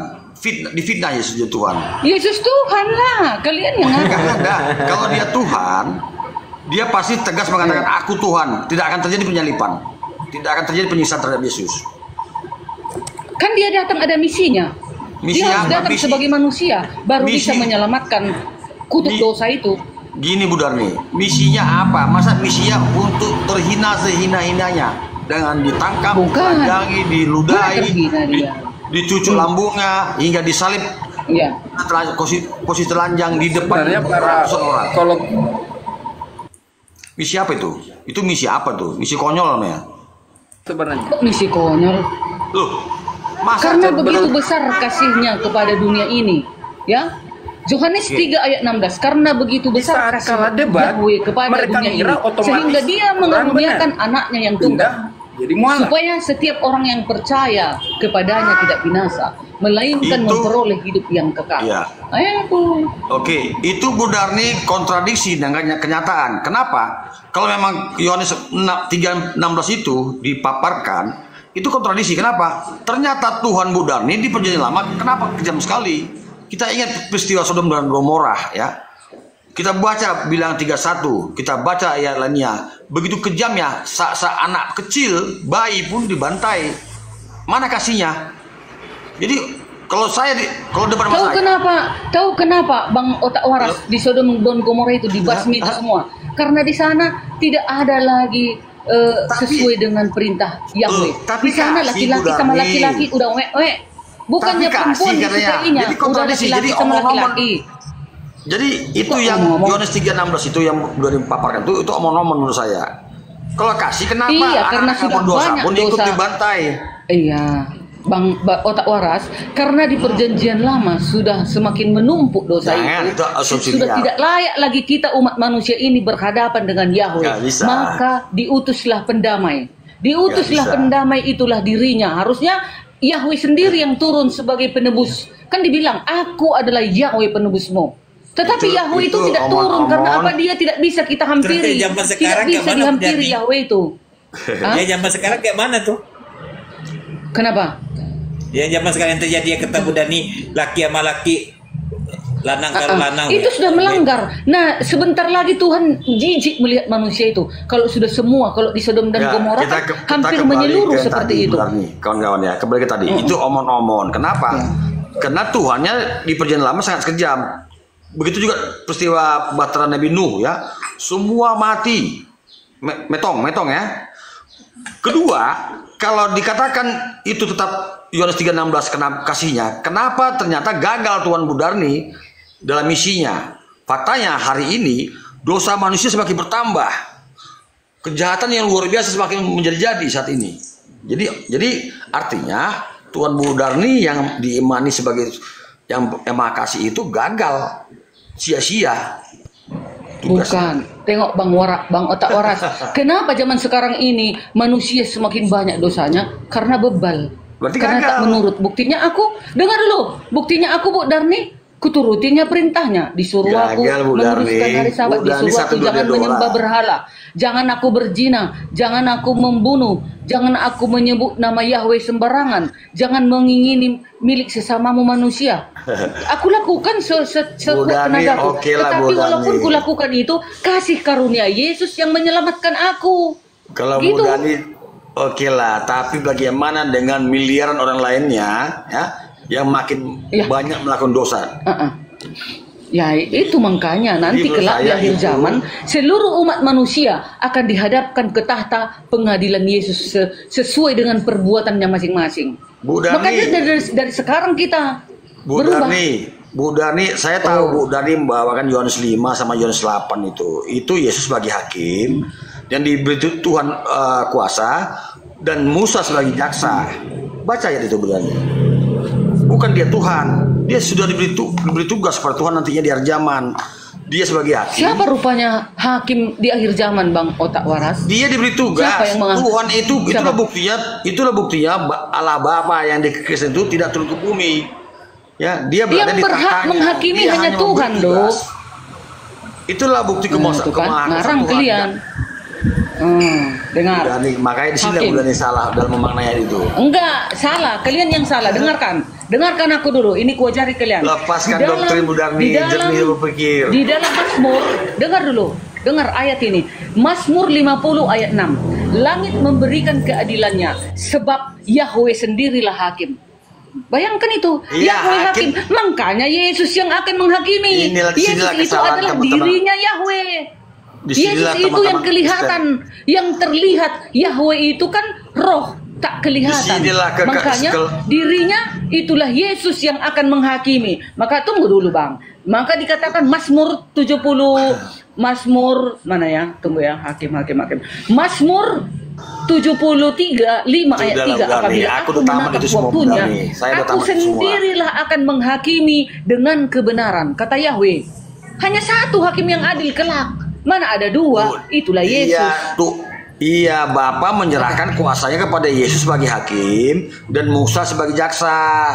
Difitnah Yesus jadi Tuhan. Yesus Tuhan lah, kalian yang Enggak ngarang. ada. Kalau dia Tuhan, dia pasti tegas mengatakan aku Tuhan. Tidak akan terjadi penyalipan. Tidak akan terjadi penyiksaan terhadap Yesus. Kan dia datang ada misinya. Misi Dia harus apa? datang Misi- sebagai manusia, baru misi- bisa menyelamatkan kutuk Mi- dosa itu. Gini Bu Darni, misinya apa? Masa misinya untuk terhina sehina-hinanya dengan ditangkap, Bukan. dipandangi, diludahi, Bukan terhina dia. dicucuk lambungnya hingga disalib Iya. posisi telanjang di depan Sebenarnya para ratusan orang. kalau Misi apa itu? Itu misi apa tuh? Misi konyol namanya. sebenarnya Kok misi konyol? Loh, masa Karena begitu besar kasihnya kepada dunia ini, ya. Yohanes 3 ayat 16, karena begitu besar saat kasih kalah debat, Yahweh kepada mereka dunia ini, ngira otomatis sehingga dia Quran mengaruniakan benar. anaknya yang pindah tunggal, jadi mualaf. supaya setiap orang yang percaya kepadanya tidak binasa, melainkan Itu- memperoleh hidup yang kekal. Iya. Itu. Oke, itu Bu Darni kontradiksi dengan kenyataan. Kenapa? Kalau memang Yohanes 3:16 itu dipaparkan, itu kontradiksi. Kenapa? Ternyata Tuhan Bu Darni di perjanjian lama kenapa kejam sekali? Kita ingat peristiwa Sodom dan Gomora ya. Kita baca bilang 31, kita baca ayat lainnya. Begitu kejamnya, anak kecil, bayi pun dibantai. Mana kasihnya? Jadi kalau depan tahu kenapa Bang Otak Waras di Sodom dan Gomora itu dibasmi itu semua? Karena di sana tidak ada lagi sesuai dengan perintah Yahweh. Di sana laki-laki sama laki-laki udah bukannya perempuan disukainya, udah laki-laki sama laki-laki. Jadi itu yang Yohanes 3:16 itu yang udah dipaparkan itu omong-omong menurut saya. Kalau kasih kenapa karena anak sudah berdosa banyak pun ikut dosa. dibantai? Iya, Bang Otak Waras, karena di perjanjian lama sudah semakin menumpuk dosa itu sudah tidak layak lagi kita umat manusia ini berhadapan dengan Yahweh. Maka diutuslah pendamai. Pendamai itulah dirinya. Harusnya Yahweh sendiri yang turun sebagai penebus. Kan dibilang, aku adalah Yahweh penebusmu. Tetapi Yahweh itu tidak turun karena apa? Dia tidak bisa kita hampiri. Tidak bisa dihampiri Yahweh itu. Ya zaman sekarang kayak mana tuh? Kenapa? Ya zaman sekarang terjadi ketemu Dani laki sama laki, lanang karo lanang. Itu sudah melanggar. Nah, sebentar lagi Tuhan jijik melihat manusia itu. Kalau sudah semua, kalau di Sodom dan Gomora hampir menyeluruh seperti itu. Kawan-kawan ya, kembali ke tadi. Itu omong-omong. Kenapa? Karena Tuhannya di perjanjian lama sangat kejam. Begitu juga peristiwa bahtera Nabi Nuh ya. Semua mati. Metong ya. Kedua, kalau dikatakan itu tetap Yohanes 3:16 kasihnya, kenapa ternyata gagal Tuhan Bu Darni dalam misinya? Faktanya hari ini dosa manusia semakin bertambah, kejahatan yang luar biasa semakin menjadi-jadi saat ini. Jadi artinya Tuhan Bu Darni yang diimani sebagai yang Maha Kasih itu gagal, sia-sia. Bukan, tengok Bang Otak Waras. Kenapa zaman sekarang ini manusia semakin banyak dosanya? Karena bebal. Berarti karena gagal. Tak menurut. Buktinya aku, dengar dulu. Buktinya aku Bu Darni, kuturutinya perintahnya. Disuruh gagal, aku meneruskan hari Sabat. Disuruh aku jangan menyembah berhala. Jangan aku berzina. Jangan aku membunuh. Jangan aku menyebut nama Yahweh sembarangan. Jangan mengingini milik sesamamu manusia. Aku lakukan sekuat tenagaku. Tetapi walaupun kulakukan itu, kasih karunia Yesus yang menyelamatkan aku. Kalau gitu. Bu Dani, oke lah. Tapi bagaimana dengan miliaran orang lainnya, ya, yang makin banyak melakukan dosa? Ya itu makanya nanti kelak di akhir zaman seluruh umat manusia akan dihadapkan ke tahta pengadilan Yesus sesuai dengan perbuatannya masing-masing. Makanya dari sekarang kita berubah. Bu Darni, saya tahu Bu Darni membawakan Yohanes 5 sama Yohanes 8 itu Yesus sebagai hakim dan diberi Tuhan kuasa dan Musa sebagai jaksa. Baca ya itu Bu Darni. Bukan dia Tuhan, dia sudah diberi tugas kepada Tuhan nantinya di akhir zaman. Dia sebagai hakim. Siapa rupanya hakim di akhir zaman, Bang Otak Waras? Dia diberi tugas. Tuhan itulah buktinya Allah Bapa yang di Kristen itu tidak turun ke bumi. Ya, dia berada yang di berhak tahtanya. menghakimi hanya Tuhan, loh. Itulah bukti kemasan ngarang kalian. Dengar. Makanya di sini Bu Darni salah dalam memaknai itu. Enggak, salah. Kalian yang salah. Dengarkan aku dulu. Ini kuajari kalian. Lepaskan doktrin Bu Darni, jernih berpikir. Di dalam Mazmur, dengar dulu. Dengar ayat ini. Mazmur 50 ayat 6. Langit memberikan keadilannya sebab Yahweh sendirilah hakim. Bayangkan itu, Yahweh hakim. Makanya Yesus yang akan menghakimi. Yesus itu adalah dirinya Yahweh. Yesus itu yang kelihatan, yang terlihat. Yahweh itu kan roh, tak kelihatan. Makanya dirinya itulah Yesus yang akan menghakimi. Maka tunggu dulu Bang. Maka dikatakan Mazmur 70, Mazmur mana ya? Tunggu ya, hakim. Mazmur 73, 5 ayat 3. Apabila aku menatap waktunya, aku sendirilah akan menghakimi dengan kebenaran. Kata Yahweh, hanya satu hakim yang adil kelak. Mana ada dua, itulah Yesus. Iya, Bapa menyerahkan kuasanya kepada Yesus sebagai hakim dan Musa sebagai jaksa.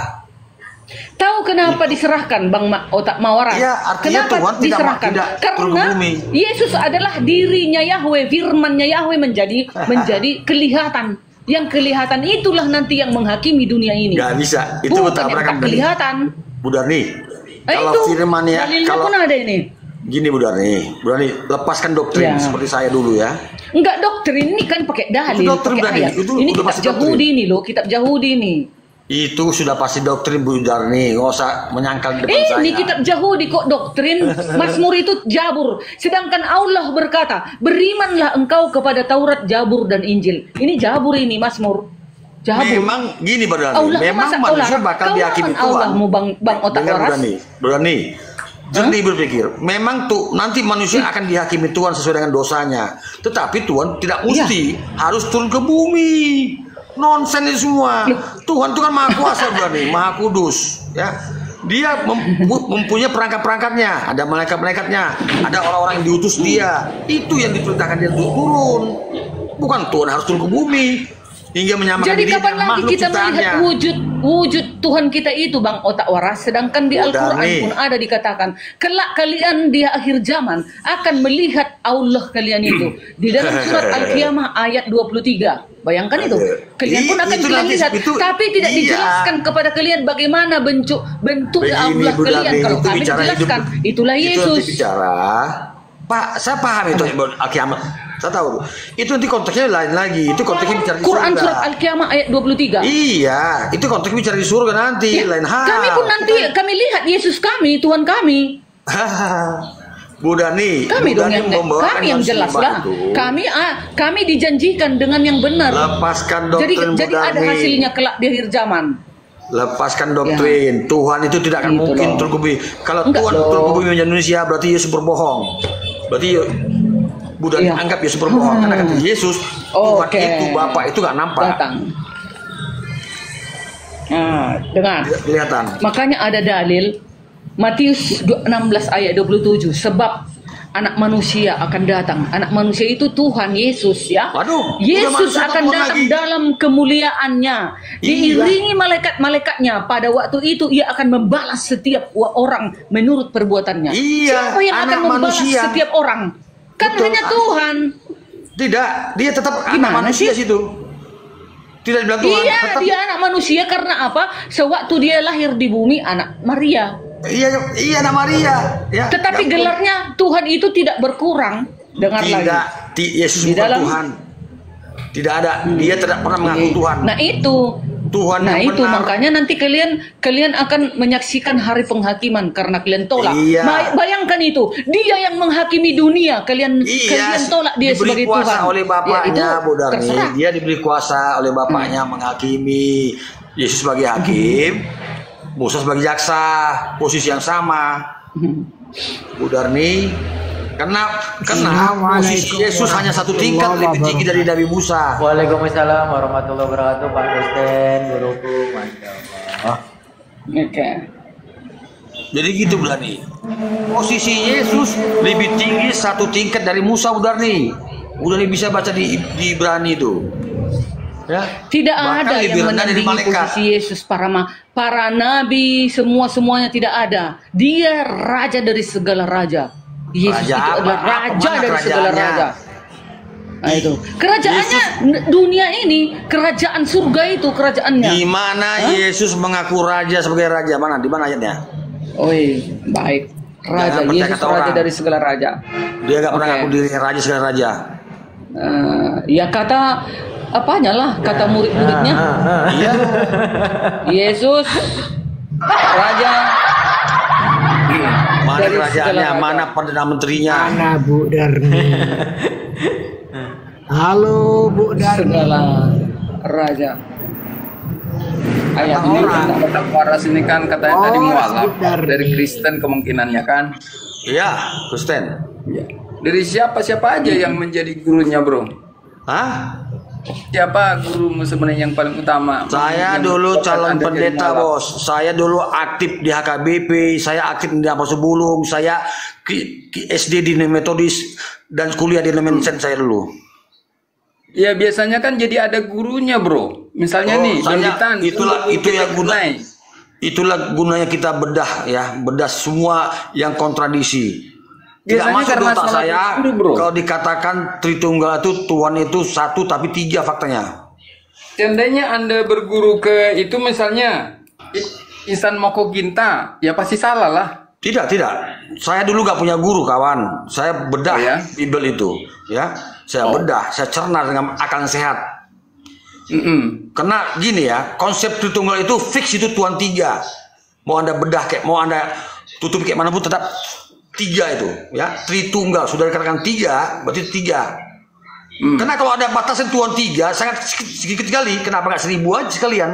Tahu kenapa diserahkan Bang Otak Mawaras? Kenapa Tuhan diserahkan? Karena Yesus adalah dirinya Yahweh, firmannya Yahweh menjadi kelihatan. Yang kelihatan itulah nanti yang menghakimi dunia ini. Nggak bisa. Itu Bukan yang bertabrakan. tak kelihatan. Bu Darni, kalau Itu firmannya, dalilnya kalau pun ada ini. gini Bu Darni, lepaskan doktrin Ya. seperti saya dulu ya. Enggak, doktrin ini kan pakai dalil, Itu doktrin pakai berani. ayat. Itu Ini udah kitab pasti doktrin. Yahudi ini loh, kitab Yahudi ini. Itu sudah pasti doktrin Bu Darni, nggak usah menyangkal di depan saya. Ini kitab Yahudi kok doktrin. Mazmur itu Jabur. Sedangkan Allah berkata, berimanlah engkau kepada Taurat, Jabur dan Injil. Ini Jabur ini Mazmur. Jabur. Memang gini Bu Darni, Allah memang masa manusia Allah, bakal kau dihakimi lawan Tuhan. Allahmu bang otak Dengar waras. Bu Darni, jernih berpikir, memang tuh nanti manusia akan dihakimi Tuhan sesuai dengan dosanya. Tetapi Tuhan tidak mesti harus turun ke bumi. Nonsen itu semua. Tuhan itu kan maha kuasa berani, maha kudus, ya. Dia mempunyai perangkat-perangkatnya, ada malaikat-malaikatnya, ada orang-orang yang diutus dia. Itu yang diperintahkan dia untuk turun. Bukan Tuhan harus turun ke bumi hingga menyamakan Jadi diri kapan dengan lagi makhluk kita melihat ciptaannya. wujud Tuhan kita itu bang otak waras? Sedangkan di Al-Quran Darni. pun ada dikatakan, kelak kalian di akhir zaman akan melihat Allah kalian itu. Di dalam surat Al-Qiyamah ayat 23. Bayangkan itu. Kalian pun akan Itu kalian nanti, lihat. itu- Tapi tidak iya. dijelaskan kepada kalian bagaimana bentuk Begini, Allah Bu kalian. Darni, Kalau itu kami bicara dijelaskan, hidup. itulah Itu Yesus. nanti bicara. Pak, saya paham itu kiamat. Saya tahu. Itu nanti konteksnya lain lagi. Itu konteksnya bicara di Quran surga. surat Al-Qiyamah ayat 23. Iya, itu konteksnya bicara di surga nanti, Ya, lain hal. kami pun nanti kami lihat Yesus kami, Tuhan kami. Bu Dani, Kami Bu dong Dani yang membawakan kami yang jelas sembah lah. itu. Kami dijanjikan dengan yang benar. Lepaskan Jadi doktrin Bu jadi ada Dani. hasilnya kelak di akhir zaman. Lepaskan doktrin. Tuhan itu tidak akan Gitu mungkin loh. turun ke bumi. Kalau Enggak Tuhan loh. turun ke bumi menjadi Indonesia, berarti Yesus berbohong. Berarti Bu Dani Iya. anggap Yesus berbohong. Karena kata Yesus, Tuhan Oke. itu Bapa itu gak nampak. Datang. Nah, dengar. Tidak kelihatan. Makanya ada dalil Matius 16 ayat 27, sebab anak manusia akan datang. Anak manusia itu Tuhan Yesus ya. Waduh, udah Yesus manusia akan Tuhan datang lagi. dalam kemuliaannya. Diiringi malaikat-malaikatnya. Pada waktu itu ia akan membalas setiap orang menurut perbuatannya. Iya, Siapa yang akan anak membalas manusia. setiap orang? Kan Betul. hanya Tuhan. Tidak, dia tetap anak Gimana manusia sih? situ. Tidak dibilang Tuhan. Iya, tetap, dia anak manusia karena apa? Sewaktu dia lahir di bumi anak Maria. Iya anak Maria. Ya, Tetapi nggak- gelarnya Tuhan itu tidak berkurang. Dengar lagi. tidak, Yesus Di bukan dalam- Tuhan. Tidak ada, dia tidak pernah mengaku Tuhan. Nah itu. Tuhan Nah yang itu benar. makanya nanti kalian akan menyaksikan hari penghakiman karena kalian tolak. Iya. Bayangkan itu, dia yang menghakimi dunia, kalian tolak dia diberi sebagai kuasa Tuhan. oleh Bapaknya, Ya, Bu Darni. terserah. Dia diberi kuasa oleh Bapaknya menghakimi. Yesus sebagai hakim, Musa sebagai jaksa, posisi yang sama. Bu Darni, karena posisi Yesus hanya satu tingkat lebih tinggi dari Nabi Musa. Waalaikumsalam warahmatullahi wabarakatuh, Pak Dosen, guruku, masya Allah. Oke. Jadi gitu Bu Darni. Posisi Yesus lebih tinggi satu tingkat dari Musa, Bu Darni. Bu Darni bisa baca di Ibrani itu. Ya. Tidak Bahkan ada lebih yang rendah dari menandingi malaikat. posisi Yesus, para nabi semuanya tidak ada. Dia raja dari segala raja. Yesus Raja itu apa? adalah Apa raja mana dari segala kerajaannya? raja. Nah itu kerajaannya dunia ini, kerajaan surga itu kerajaannya. Di mana Yesus mengaku raja sebagai raja? Mana? Di mana ayatnya? Oi, baik. Raja Jangan percaya Yesus kata raja orang. dari segala raja. Dia gak pernah Oke. ngaku dirinya raja segala raja. Ya kata apanya lah, kata murid-muridnya. Iya. Yesus raja. Mana Dari kerajaannya? segala raja. Mana perdana menterinya? Mana Bu Darni? Halo Bu Darni. Segala raja. Ayat Ini ini kan otak waras ini kan katanya tadi Oh, mualaf sebentar dari nih. Kristen kemungkinannya kan. Iya, Kristen. Ya. Dari siapa aja yang menjadi gurunya, Bro? Hah? Siapa guru sebenarnya yang paling utama? Saya Yang dulu menyebabkan calon Anda jadi pendeta, mualaf? Bos. Saya dulu aktif di HKBP, saya aktif di Apostol Bulung, saya SD di Metodis dan kuliah di Nemensen saya dulu. Ya biasanya kan jadi ada gurunya, Bro. Misalnya Oh, nih, saya- Bang Ditan, itu yang guna. Nai. Itulah gunanya kita bedah ya, bedah semua yang kontradisi. Tidak Biasanya masuk di karena otak salah saya guru, Bro. kalau dikatakan Tritunggal itu Tuhan itu satu tapi tiga faktanya. seandainya Anda berguru ke itu misalnya Ihsan Moko Ginta, ya pasti salah lah. Tidak. Saya dulu gak punya guru, kawan. Saya bedah Oh, ya? Bible itu, ya. Saya bedah, saya cerna dengan akal yang sehat. Karena gini ya, konsep Tritunggal itu fix, itu Tuhan 3. Mau Anda bedah kayak, mau Anda tutup kayak manapun tetap 3 itu, ya. Tritunggal sudah dikatakan 3, berarti 3. Karena kalau ada batasan Tuhan 3 sangat sedikit sekali. Kenapa nggak 1000 aja sekalian?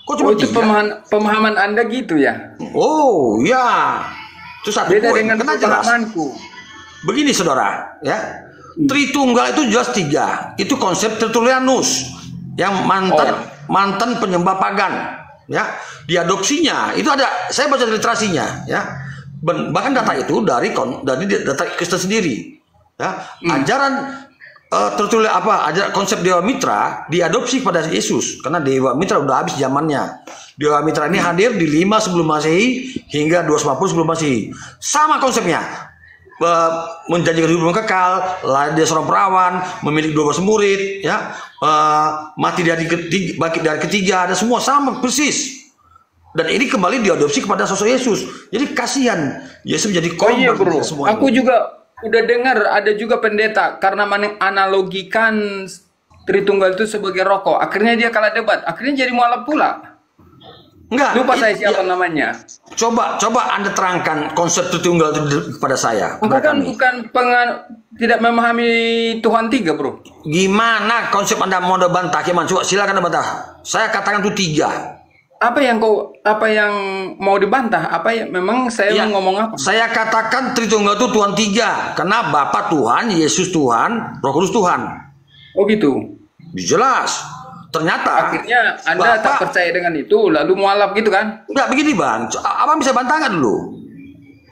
Kok cuma itu 3? pemahaman Anda gitu ya? Oh ya, itu satu Beda poin. dengan Karena jelas. pemahamanku. Begini saudara, ya. Tritunggal itu jelas 3. Itu konsep Tertullianus yang mantan penyembah pagan, ya. Diadopsinya itu ada, saya baca literasinya, ya. Bahkan data itu dari data Kristen sendiri, ya. Ajaran ajaran konsep Dewa Mitra diadopsi pada Yesus, karena Dewa Mitra udah habis zamannya. Dewa Mitra ini hadir di 5 sebelum Masehi hingga 250 sebelum Masehi. Sama konsepnya. Menjanjikan hidup yang kekal, lahir dari seorang perawan, memiliki 12 murid, ya, mati dari ketiga, bangkit dari ketiga, ada semua sama persis. Dan ini kembali diadopsi kepada sosok Yesus. Jadi kasihan Yesus menjadi korban. Iya bro, semua aku itu. juga udah dengar ada juga pendeta karena menganalogikan Tritunggal itu sebagai rokok. Akhirnya dia kalah debat, akhirnya jadi mualaf pula. Enggak, Lupa saya siapa namanya. Coba Anda terangkan konsep Tritunggal itu kepada saya. Bukan tidak memahami Tuhan 3 bro. Gimana konsep Anda mau bantah? Gimana? Coba silakan Anda bantah. Saya katakan itu 3. Apa yang mau dibantah? Memang saya mau ngomong apa? Saya katakan Tritunggal itu Tuhan 3. Karena Bapa Tuhan, Yesus Tuhan, Roh Kudus Tuhan. Oh gitu. Jelas. Ternyata akhirnya Anda tak percaya dengan itu, lalu mualaf gitu kan? Enggak begini bang, abang bisa bantah nggak dulu?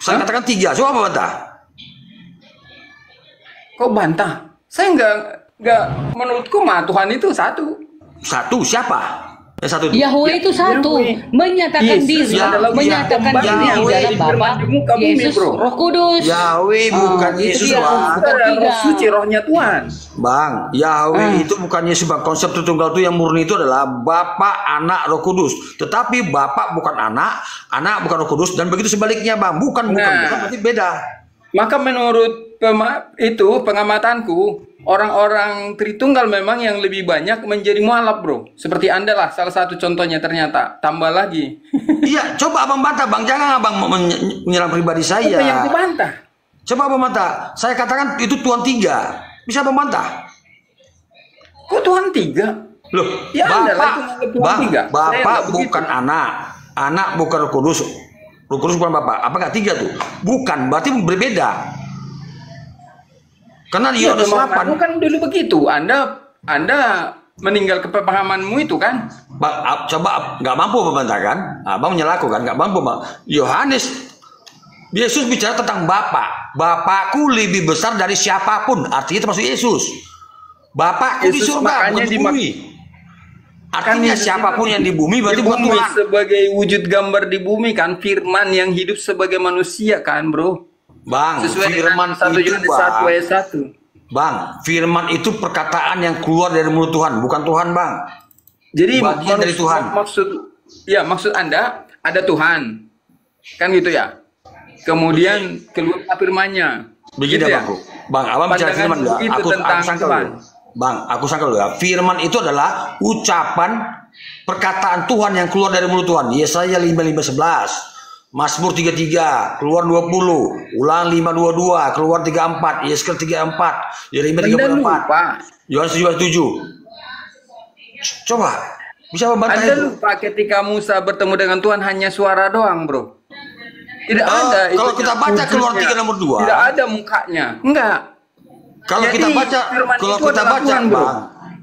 Saya katakan 3, coba apa bantah? Kok bantah? Saya nggak menurutku mah Tuhan itu satu. Satu siapa? Yang satu Yahweh itu satu, menyatakan Yesus diri, adalah menyatakan diri di dalam Bapa, Yesus, Roh Kudus. Yahweh bukan Yesus dia. bang. Roh suci, rohnya Tuhan. Bang, Yahweh itu bukan Yesus bang. Konsep Tritunggal itu yang murni itu adalah Bapa, Anak, Roh Kudus. Tetapi Bapa bukan anak bukan Roh Kudus, dan begitu sebaliknya bang. Bukan berarti beda. Maka menurut pengamatanku, orang-orang Tritunggal memang yang lebih banyak menjadi mualaf bro. Seperti Anda lah, salah satu contohnya ternyata. Tambah lagi. Iya, coba abang bantah bang. Jangan abang menyerang pribadi saya. Apa yang dibantah? Coba abang bantah. Saya katakan itu Tuhan 3. Bisa abang bantah? Kok Tuhan 3? Loh, Ya, Bapak bukan anak bukan Roh Kudus. Roh Kudus bukan Bapak. Apa nggak 3 tuh? Bukan, berarti berbeda. Karena dia ada 8. Bukan dulu begitu. Anda meninggal ke pemahamanmu itu kan? Bang, coba nggak mampu membantah kan? Abang menyalaku kan? Nggak mampu bang. Yohanes, Yesus bicara tentang Bapa. Bapakku lebih besar dari siapapun. Artinya termasuk Yesus. Bapakku di surga, bukan di bumi. Artinya siapapun yang di bumi berarti bukan Tuhan. Sebagai wujud gambar di bumi kan, Firman yang hidup sebagai manusia kan, bro. Bang, Sesuai firman dengan 1 itu bang. 1 ayat 1. Bang, firman itu perkataan yang keluar dari mulut Tuhan, bukan Tuhan, bang. Jadi bagian dari Tuhan. Maksud Anda ada Tuhan, kan gitu ya? Kemudian keluar firman-Nya. Begini gitu ya, bang, abang bicara firman ya. Aku sangkal Tuhan. dulu. Bang, aku sangkal dulu ya. Firman itu adalah ucapan perkataan Tuhan yang keluar dari mulut Tuhan. Yesaya 55:11. Mazmur 33, keluar 20, Ulang 5:22, keluar 34, Yeskel 34, Yeremia 34, Yohanes 7. Coba, bisa membantah Anda itu? lupa ketika Musa bertemu dengan Tuhan hanya suara doang, bro. Tidak ada. Kalau kita baca keluar 3 nomor 2. Tidak ada mukanya. Enggak. Kalau Jadi, kita baca, Tuhan, bang,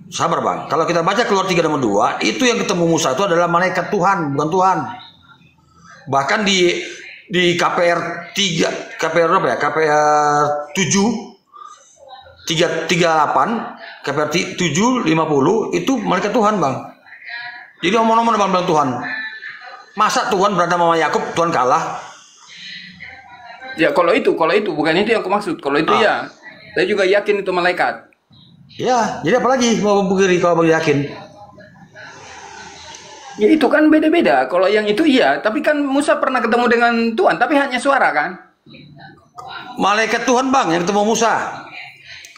sabar bang. Kalau kita baca keluar 3 nomor 2, itu yang ketemu Musa itu adalah malaikat Tuhan, bukan Tuhan. Bahkan di KPR 3, KPR apa ya? KPR 7 338, KPR 750 itu malaikat Tuhan, bang. Jadi omong-omong bilang Tuhan. Masa Tuhan berantem sama Yakub, Tuhan kalah? Ya kalau itu bukan itu yang aku maksud. Kalau itu ya, saya juga yakin itu malaikat. Ya, jadi apalagi mau bukti kalau bagi yakin? Ya itu kan beda-beda. Kalau yang itu iya, tapi kan Musa pernah ketemu dengan Tuhan, tapi hanya suara kan? Malaikat Tuhan bang yang ketemu Musa.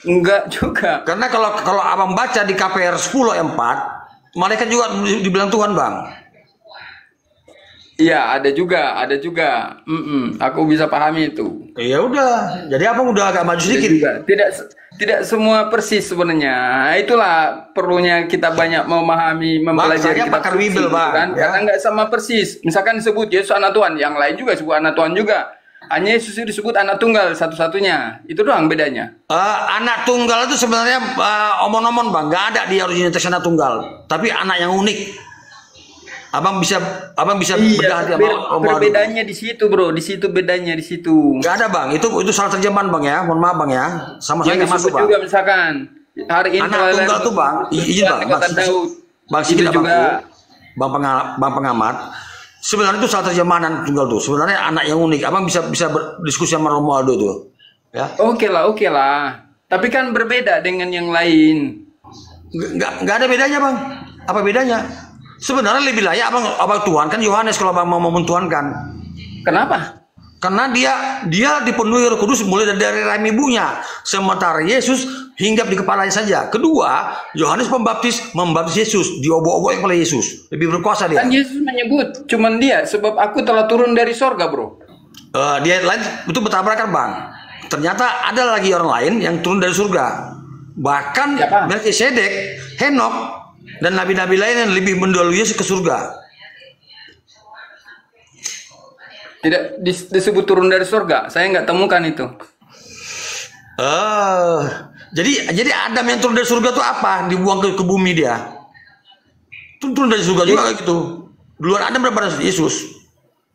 Enggak juga. Karena kalau abang baca di KPR 10 ayat 4, malaikat juga dibilang Tuhan bang. Iya, ada juga. Aku bisa pahami itu. Ya udah, jadi abang udah agak maju sedikit. Tidak semua persis sebenarnya. Itulah perlunya kita banyak memahami, mempelajari Saya pakar Bible bang. kan? Ya. Karena nggak sama persis. Misalkan disebut Yesus anak Tuhan, yang lain juga disebut anak Tuhan juga. Hanya Yesus disebut anak tunggal satu-satunya. Itu doang bedanya. Anak tunggal itu sebenarnya omon-omon bang, nggak ada di originalitas anak tunggal. Tapi anak yang unik. Abang bisa bedah dia perbedaannya di situ bro, di situ bedanya di situ. Nggak ada bang, itu salah terjemahan bang ya, mohon maaf bang ya. Sama saya nggak masuk bang. Juga misalkan hari ini anak tunggal tuh bang, izin bang, bang sedikit juga. Bang pengamat. Sebenarnya itu salah terjemahan anak tunggal tuh. Sebenarnya anak yang unik. Abang bisa berdiskusi sama Romualdo tuh. Ya. Oke lah. Tapi kan berbeda dengan yang lain. Nggak ada bedanya bang. Apa bedanya? Sebenarnya lebih layak abang Tuhan kan Yohanes kalau abang mau mentuhankan. Kenapa? Karena dia dipenuhi Roh Kudus mulai dari rahim ibunya. Sementara Yesus hinggap di kepalanya saja. Kedua, Yohanes Pembaptis membaptis Yesus, diobok-obok oleh Yesus. Lebih berkuasa dia. Kan Yesus menyebut cuman dia sebab aku telah turun dari sorga bro. Dia lain itu bertabrakan bang. Ternyata ada lagi orang lain yang turun dari surga. Bahkan Melkisedek, Henok dan nabi-nabi lain yang lebih mendahului Yesus ke surga. Tidak disebut turun dari surga. Saya nggak temukan itu. Jadi Adam yang turun dari surga itu apa? Dibuang ke bumi dia. Turun dari surga juga gitu. Duluan Adam daripada Yesus.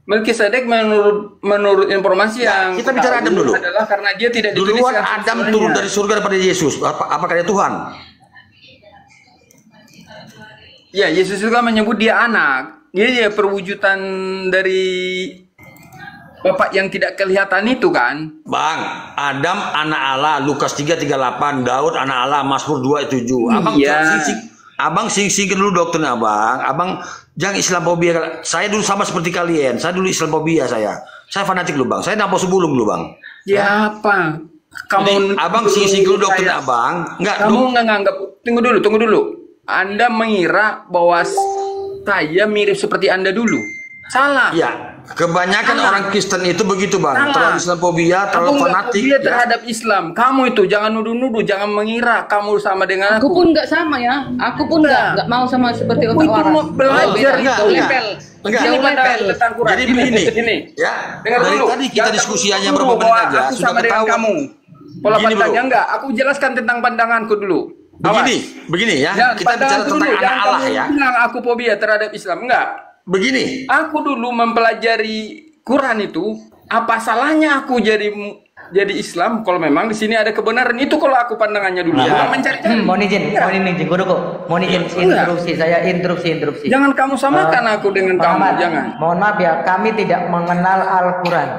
Melkisedek menurut informasi yang kita bicara Adam dulu. Adalah karena dia tidak ditulis. Duluan Adam turun dari surga daripada Yesus. Apakah dia Tuhan? Ya, Yesus juga menyebut dia anak. Dia perwujudan dari Bapak yang tidak kelihatan itu kan? Bang, Adam anak Allah, Lukas 3:38, Daud anak Allah, Mazmur 2:7. Abang sing-singin dulu dokternya abang. Abang jangan Islamophobia. Saya dulu sama seperti kalian. Saya dulu Islamophobia saya. Saya fanatik dulu bang. Saya nampol sebelum dulu bang. Ya apa? Kamu abang sing-singin dulu dokternya abang. Enggak. Kamu nggak nganggap. Tunggu dulu. Anda mengira bahwa saya mirip seperti Anda dulu. Salah. Ya. Kebanyakan orang Kristen itu begitu bang, terlalu Islamophobia, terlalu fanatik. Dia terhadap Islam. Kamu itu jangan nuduh-nuduh, jangan mengira kamu sama dengan aku. Aku pun nggak sama ya. Aku pun nggak mau sama seperti orang waras. Mau belajar tentang Quran. Jadi begini, ya. Dengar dari dulu. Tadi kita diskusi hanya berapa menit aja. Aku sama dengan kamu. Pola pandangnya enggak. Aku jelaskan tentang pandanganku dulu. Begini ya. Kita bicara tentang anak Allah ya. Bilang aku fobia terhadap Islam enggak. Begini, aku dulu mempelajari Quran itu, apa salahnya aku jadi Islam kalau memang di sini ada kebenaran itu kalau aku pandangannya dulu. Ya. Mencari-cari. Mohon izin, interupsi. Saya interupsi. Jangan kamu samakan aku dengan kamu, jangan. Mohon maaf ya, kami tidak mengenal Al-Quran.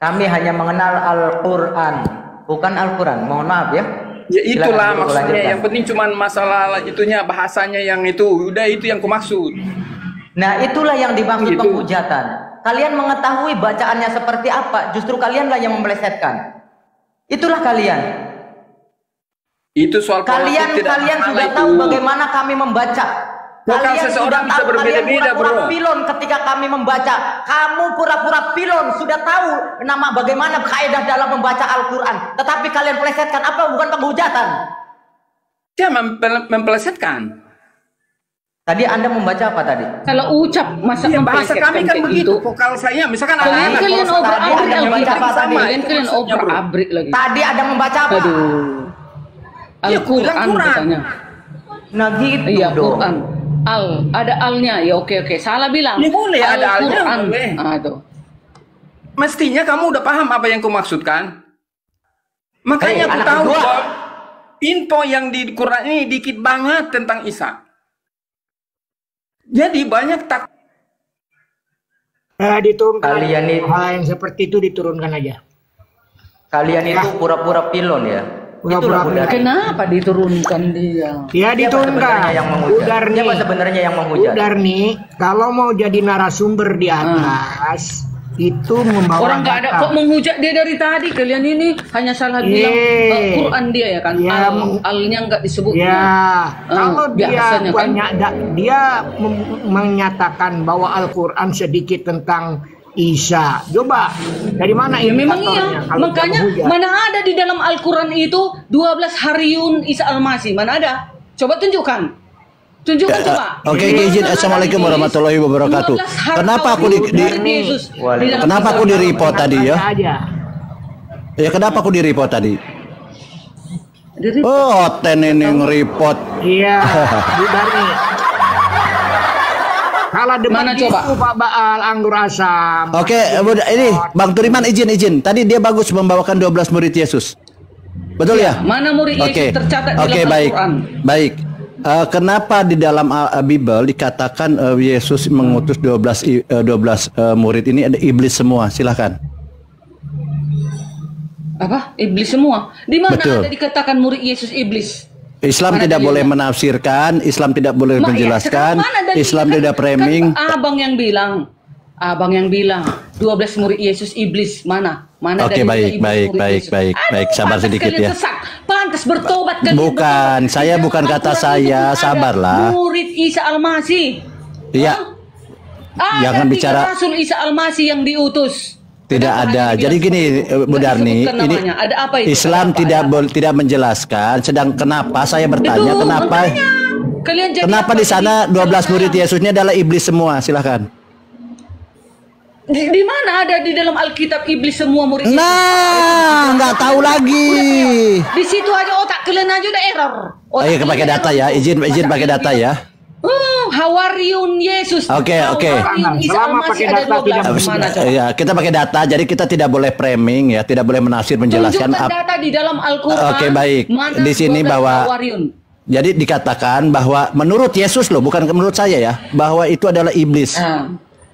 Kami hanya mengenal Al-Quran, bukan Al-Quran. Mohon maaf ya. Ya itulah maksudnya, yang penting cuma masalah itunya, bahasanya yang itu, udah itu yang kumaksud. Nah itulah yang dimaksud penghujatan. Kalian mengetahui bacaannya seperti apa, justru kalianlah yang mempelesetkan. Itulah kalian. Itu soal kalian sudah tahu bagaimana kami membaca. Kalian seseorang bisa berbeda-beda bro. Pilon ketika kami membaca, kamu pura-pura pilon sudah tahu nama bagaimana kaidah dalam membaca Al-Quran, tetapi kalian pelesetkan apa? Bukan penghujatan. Dia mempelesetkan. Tadi Anda membaca apa tadi? Kalau ucap masa bahasa kami kan begitu. Vokal saya misalkan anak-anak. Kalian obrak-abrik lagi. Tadi ada membaca apa? Aduh. Al-Quran katanya. Nah gitu iya, dong. Quran. Ada alnya ya, oke. Salah bilang. Ya boleh ada alnya. Boleh. Tuh. Mestinya kamu udah paham apa yang kumaksudkan. Makanya aku tahu bahwa info yang di Quran ini dikit banget tentang Isa. Jadi banyak diturunkan. Kalian itu hal yang seperti itu diturunkan aja. Kalian itu pura-pura pilon ya. Itulah Pura-pura. Bu Darni. Kenapa diturunkan dia? Ya Siapa sebenarnya yang diturunkan. Bu menghujat? Darni. Siapa sebenarnya yang Bu menghujat? Darni, kalau mau jadi narasumber di atas, itu membawa Orang nggak ada data. kok menghujat dia dari tadi. Kalian ini hanya salah bilang Quran dia ya kan. Ya, Alnya nggak disebut. Ya, kalau dia biasanya kan. banyak dia menyatakan bahwa Al-Quran sedikit tentang Isa. Coba dari mana Ya memang indikatornya iya. kalau Makanya dia menghujat? mana ada di dalam Al-Quran itu 12 hariun Isa Al-Masih. Mana ada? Coba tunjukkan. Tunjukkan coba. Oke, izin. Assalamualaikum warahmatullahi wabarakatuh. 12 hari Kenapa aku murid Yesus di dalam kenapa aku di Al-Quran. report tadi ya? Ada aja. Ya kenapa aku di report tadi? Jadi, Oh, ini nge-report. Iya, Bu Darni. Kalah debat Mana itu coba? Pak Baal anggur asam. Oke, ini Bang Turiman izin. Tadi dia bagus membawakan 12 murid Yesus. Betul ya? mana murid Oke. Yesus tercatat di Oke, dalam baik. Al-Quran? Baik. Kenapa di dalam Bible dikatakan Yesus mengutus 12 murid ini ada iblis semua? Silahkan. Apa? Iblis semua. Di mana Betul. ada dikatakan murid Yesus iblis? Islam Mana tidak dia boleh bilang? menafsirkan, Islam tidak boleh Mak, ya, menjelaskan, sekarang mana dalilnya? Islam Kan- tidak framing. Kan abang yang bilang 12 murid Yesus iblis. Mana Oke, dalilnya baik, iblis baik, murid baik, Yesus? baik, baik. Sabar Pantas sedikit kalian ya. Sesat. Pantas bertobat kalian. Bukan, bertobat. saya Di dalam bukan kata Al-Quran saya, itu ada sabarlah. Murid Isa Al-Masih. Iya, Ada Jangan 3 bicara- Rasul Isa Al-Masih yang diutus. tidak Kenapa ada. hanya Jadi gini, Bu Nggak Darni, disebutkan ini namanya. Ada apa itu? Islam Ada apa? tidak Ada apa? tidak menjelaskan. Sedang kenapa saya bertanya Itu, kenapa? makanya. Kalian jadi Kenapa apa? di sana Jadi 12 murid salah. Yesusnya adalah iblis semua? Silahkan. Di mana ada di dalam Alkitab iblis semua murid Yesus? Nah, nggak tahu lagi. Di situ aja otak kalian aja udah error. Otak Ayo kalian pakai data error ya, tuh. izin Masa pakai data bilang, ya. Hawariun Yesus. Oke. Hawariun Isa Selama Al-Masih pakai ada data 12. tidak Mana coba? Ya, kita pakai data, jadi kita tidak boleh framing ya, tidak boleh menafsir menjelaskan. Tunjukkan data di dalam Al-Quran. Oke, baik. Mana Di sini 12 bahwa- Hawariun. Jadi dikatakan bahwa menurut Yesus loh, bukan menurut saya ya, bahwa itu adalah iblis.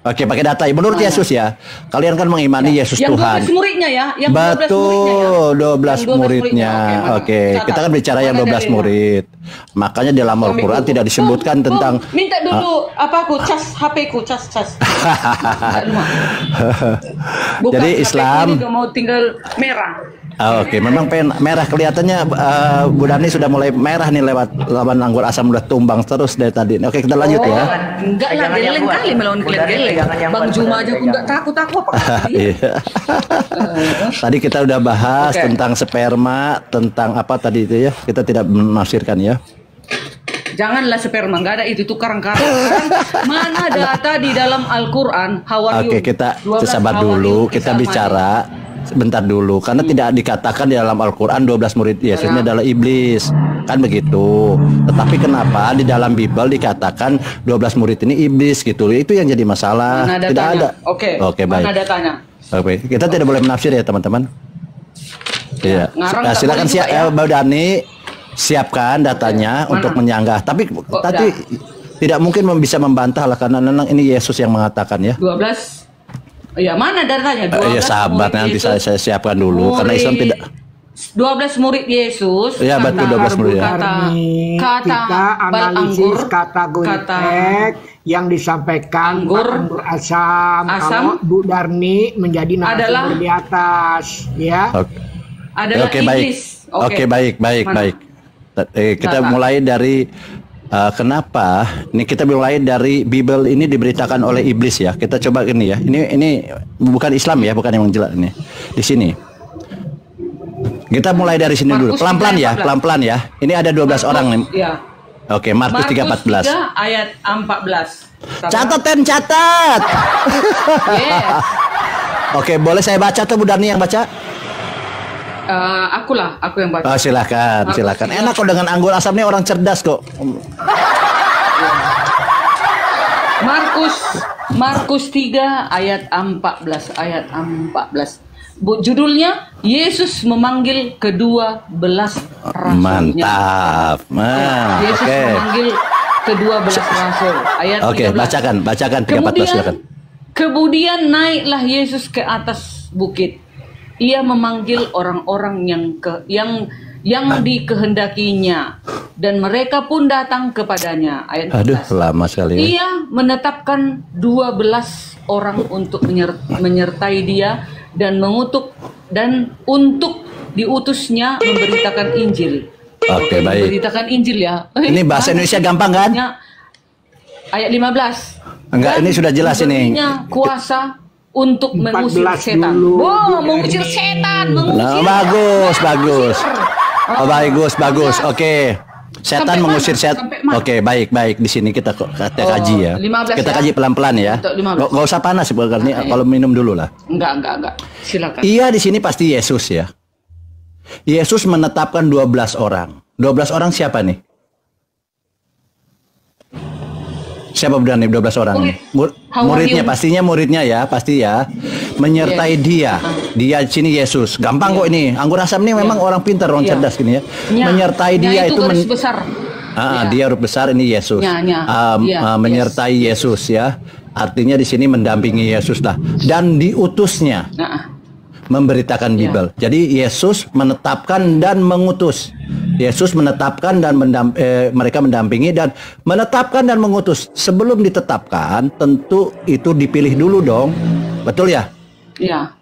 Oke, pakai data ya. Menurut Yesus ya. Kalian kan mengimani Yesus Yang Tuhan. 12 muridnya ya, yang 12 muridnya ya. Betul, 12 Yang 12 muridnya. mana? Oke, Catat. kita kan bicara yang Mana 12 dalilnya? murid. Makanya di dalam Al-Quran tidak disebutkan Bung, tentang minta dulu apa aku cas HP ku cas. Minta dulu, Mak. Bukan, Jadi HP ku Islam. juga mau tinggal merah. Oke, memang merah kelihatannya Bu Dani sudah mulai merah nih lewat lawan anggur asam udah tumbang terus dari tadi. Oke, kita lanjut ya. Enggak lah, Pegangan dia yang lain buat. kali melawan Bu kalian Darni geleng. pegangan yang Bang buat, Juma Bu aja Darni aku enggak pegangan. takut apa. Iya. Tadi kita udah bahas Oke. tentang sperma, tentang apa tadi itu ya. Kita tidak menafsirkan ya. Janganlah sperma, enggak ada itu karang-karang. Mana data di dalam Al-Qur'an Hawariun? Oke, kita 12 sabar Hawariun dulu, Isa kita Al-Masih. bicara sebentar dulu karena tidak dikatakan di dalam Al-Qur'an 12 murid Yesusnya adalah iblis. Kan begitu. Tetapi kenapa di dalam Bible dikatakan 12 murid ini iblis gitu. Itu yang jadi masalah. Mana Tidak datanya? ada. Oke, baik. mana datanya? Oke, kita tidak boleh menafsir ya, teman-teman. Iya. ngarang Nah, nggak silakan boleh juga ya. Mbak Dani siapkan datanya Mana? untuk menyanggah. Tapi tadi tidak mungkin bisa membantah lah karena memang ini Yesus yang mengatakan ya. 12. Ya, mana datanya? 12 Ya sabar murid nanti Yesus. saya siapkan dulu karena Islam tidak 12 murid Yesus. Iya, betul, 12 murid ya. Kata Kita bal analisis anggur, kata Goitek yang disampaikan Anggur, Pak Anggur Asam. asam, Kalau Bu Darni menjadi adalah- narasumber di atas, ya. Oke. adalah Oke, baik. iblis. Oke, baik. Mana? Kita Data. mulai dari kenapa? Ini kita mulai dari Bible ini diberitakan oleh iblis ya. Kita coba ini ya. Ini bukan Islam ya, bukan yang jelas ini. Di sini. Kita mulai dari sini dulu. Markus Pelan-pelan ya, 3:14. pelan-pelan ya. Ini ada 12 orang nih. Ya. Oke, Markus 3:14. 3 ayat 14. Catat. Yes. Oke, boleh saya baca tuh Bu Dani yang baca? Aku yang baca. Oh, silakan, Markus silakan. 3. Enak kok dengan anggur asam nih orang cerdas kok. Markus 3 ayat 14 judulnya Yesus memanggil kedua belas rasulnya. Mantap. Nah, Yesus oke. memanggil kedua belas rasul. Ayat Oke, 13. bacakan 3:14 silakan. Kemudian naiklah Yesus ke atas bukit. Ia memanggil orang-orang yang yang dikehendakinya, dan mereka pun datang kepadanya. Ayat 14. Aduh, lama sekali ya. Ia menetapkan 12 orang untuk menyertai dia dan untuk diutusnya memberitakan Injil. Oke, baik. Memberitakan Injil ya. Ini bahasa Indonesia gampang kan? Ayat 15. Enggak, ini sudah jelas ini. Diberinya kuasa untuk mengusir 14 setan. dulu. Oh, mengusir setan, Nah, bagus. Oh, bagus. Oke. Setan Sampai mengusir mana? setan. Sampai mana? Oke, baik. Di sini kita kaji ya. 15 Kita ya? kaji pelan-pelan ya. Untuk 15. Nggak usah panas sebenarnya. Kalau minum dulu lah. Enggak. Silakan. Iya, di sini pasti Yesus ya. Yesus menetapkan 12 orang. 12 orang siapa nih? Siapa berani 12 orang? Muridnya, pastinya muridnya ya, pasti ya. Menyertai dia. Dia di sini Yesus. Gampang kok ini. Anggur asam ini memang orang pintar, orang cerdas gini ya. Menyertai dia itu garis besar. Dia huruf besar, ini Yesus. Menyertai Yesus ya. Artinya di sini mendampingi Yesus lah. Dan diutusnya. Memberitakan Bible. Jadi Yesus menetapkan dan mengutus. Yesus menetapkan dan mereka mendampingi dan menetapkan dan mengutus. Sebelum ditetapkan, tentu itu dipilih dulu dong. Betul ya? Iya.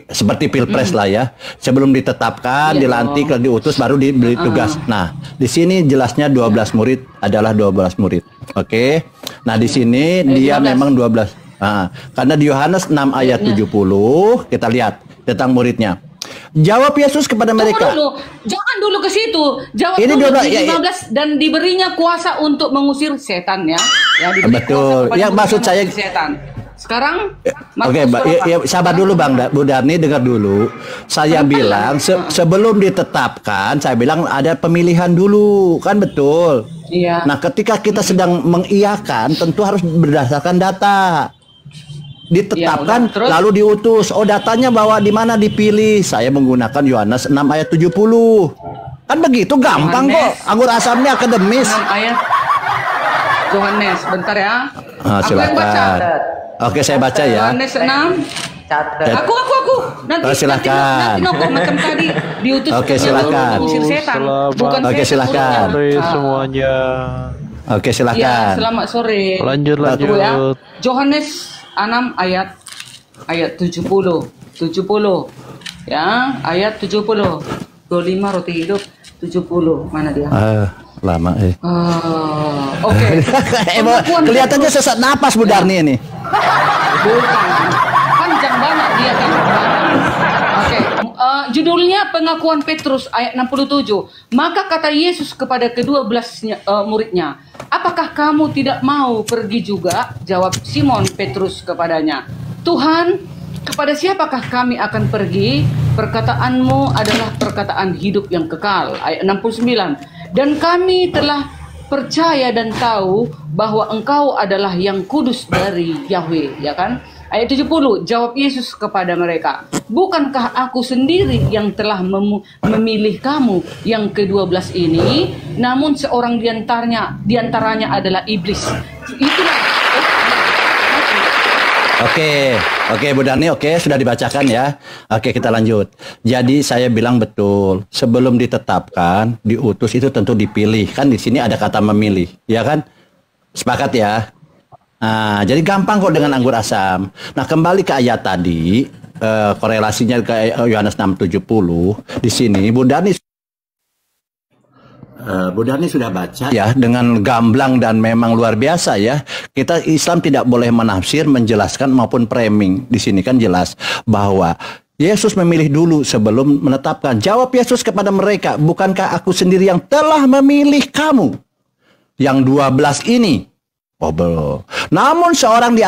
Seperti pilpres lah ya. Sebelum ditetapkan, dilantik, dan diutus, baru diberi tugas. Nah, di sini jelasnya 12 murid adalah 12 murid. Oke. Nah, di sini dia 12. Memang 12. Karena di Yohanes 6 ayat 70 kita lihat tentang muridnya. Jawab Yesus kepada mereka. Jangan dulu ke situ. Jawab ini dulu di 15 dan diberinya kuasa untuk mengusir setan ya. Betul. Ya maksud saya setan. Sekarang oke, sabar dulu Bang Bu Darni, dengar dulu. Saya bilang sebelum ditetapkan, saya bilang ada pemilihan dulu, kan betul. Iya. Nah, ketika kita sedang mengiyakan, tentu harus berdasarkan data. Ditetapkan lalu diutus. Oh, datanya bahwa di mana dipilih. Saya menggunakan Yohanes 6 ayat 70. Kan begitu gampang kok. Anggur asamnya akademis. 6 ayat Yohanes, bentar ya. Silakan. Oke, saya baca ya. Yohanes 6. Aku. Nanti silakan. Nanti macam tadi diutus. Oke, silakan. Mengusir setan. Bukan oke, silakan. Semuanya. Oke, silakan. Ya, selamat sore. Lanjut. Ya. Yohanes 6 ayat 70. Ya, ayat 70. 25 roti hidup 70. Mana dia? Lama Oke. Kelihatannya sesak napas Bu Darni ini. Bukan. Panjang banget dia kan. Oke. Judulnya pengakuan Petrus ayat 67. Maka kata Yesus kepada ke-12 muridnya, apakah kamu tidak mau pergi juga? Jawab Simon Petrus kepadanya, Tuhan, kepada siapakah kami akan pergi? Perkataanmu adalah perkataan hidup yang kekal. Ayat 69. Dan kami telah percaya dan tahu bahwa engkau adalah yang kudus dari Yahweh, ya kan? Ayat 70, jawab Yesus kepada mereka, bukankah aku sendiri yang telah memilih kamu yang ke-12 ini? Namun seorang diantaranya adalah iblis. Itulah. Oke, Bu Darni, sudah dibacakan ya. Oke, kita lanjut. Jadi saya bilang betul, sebelum ditetapkan, diutus itu tentu dipilih. Kan di sini ada kata memilih, ya kan? Sepakat ya? Nah, jadi gampang kok dengan anggur asam. Nah, kembali ke ayat tadi, korelasinya ke Yohanes 6:70. Di sini Bu Darni sudah baca ya dengan gamblang dan memang luar biasa ya. Kita Islam tidak boleh menafsir, menjelaskan maupun framing. Di sini kan jelas bahwa Yesus memilih dulu sebelum menetapkan. Jawab Yesus kepada mereka, bukankah aku sendiri yang telah memilih kamu yang 12 ini? Oh, belum. Namun seorang di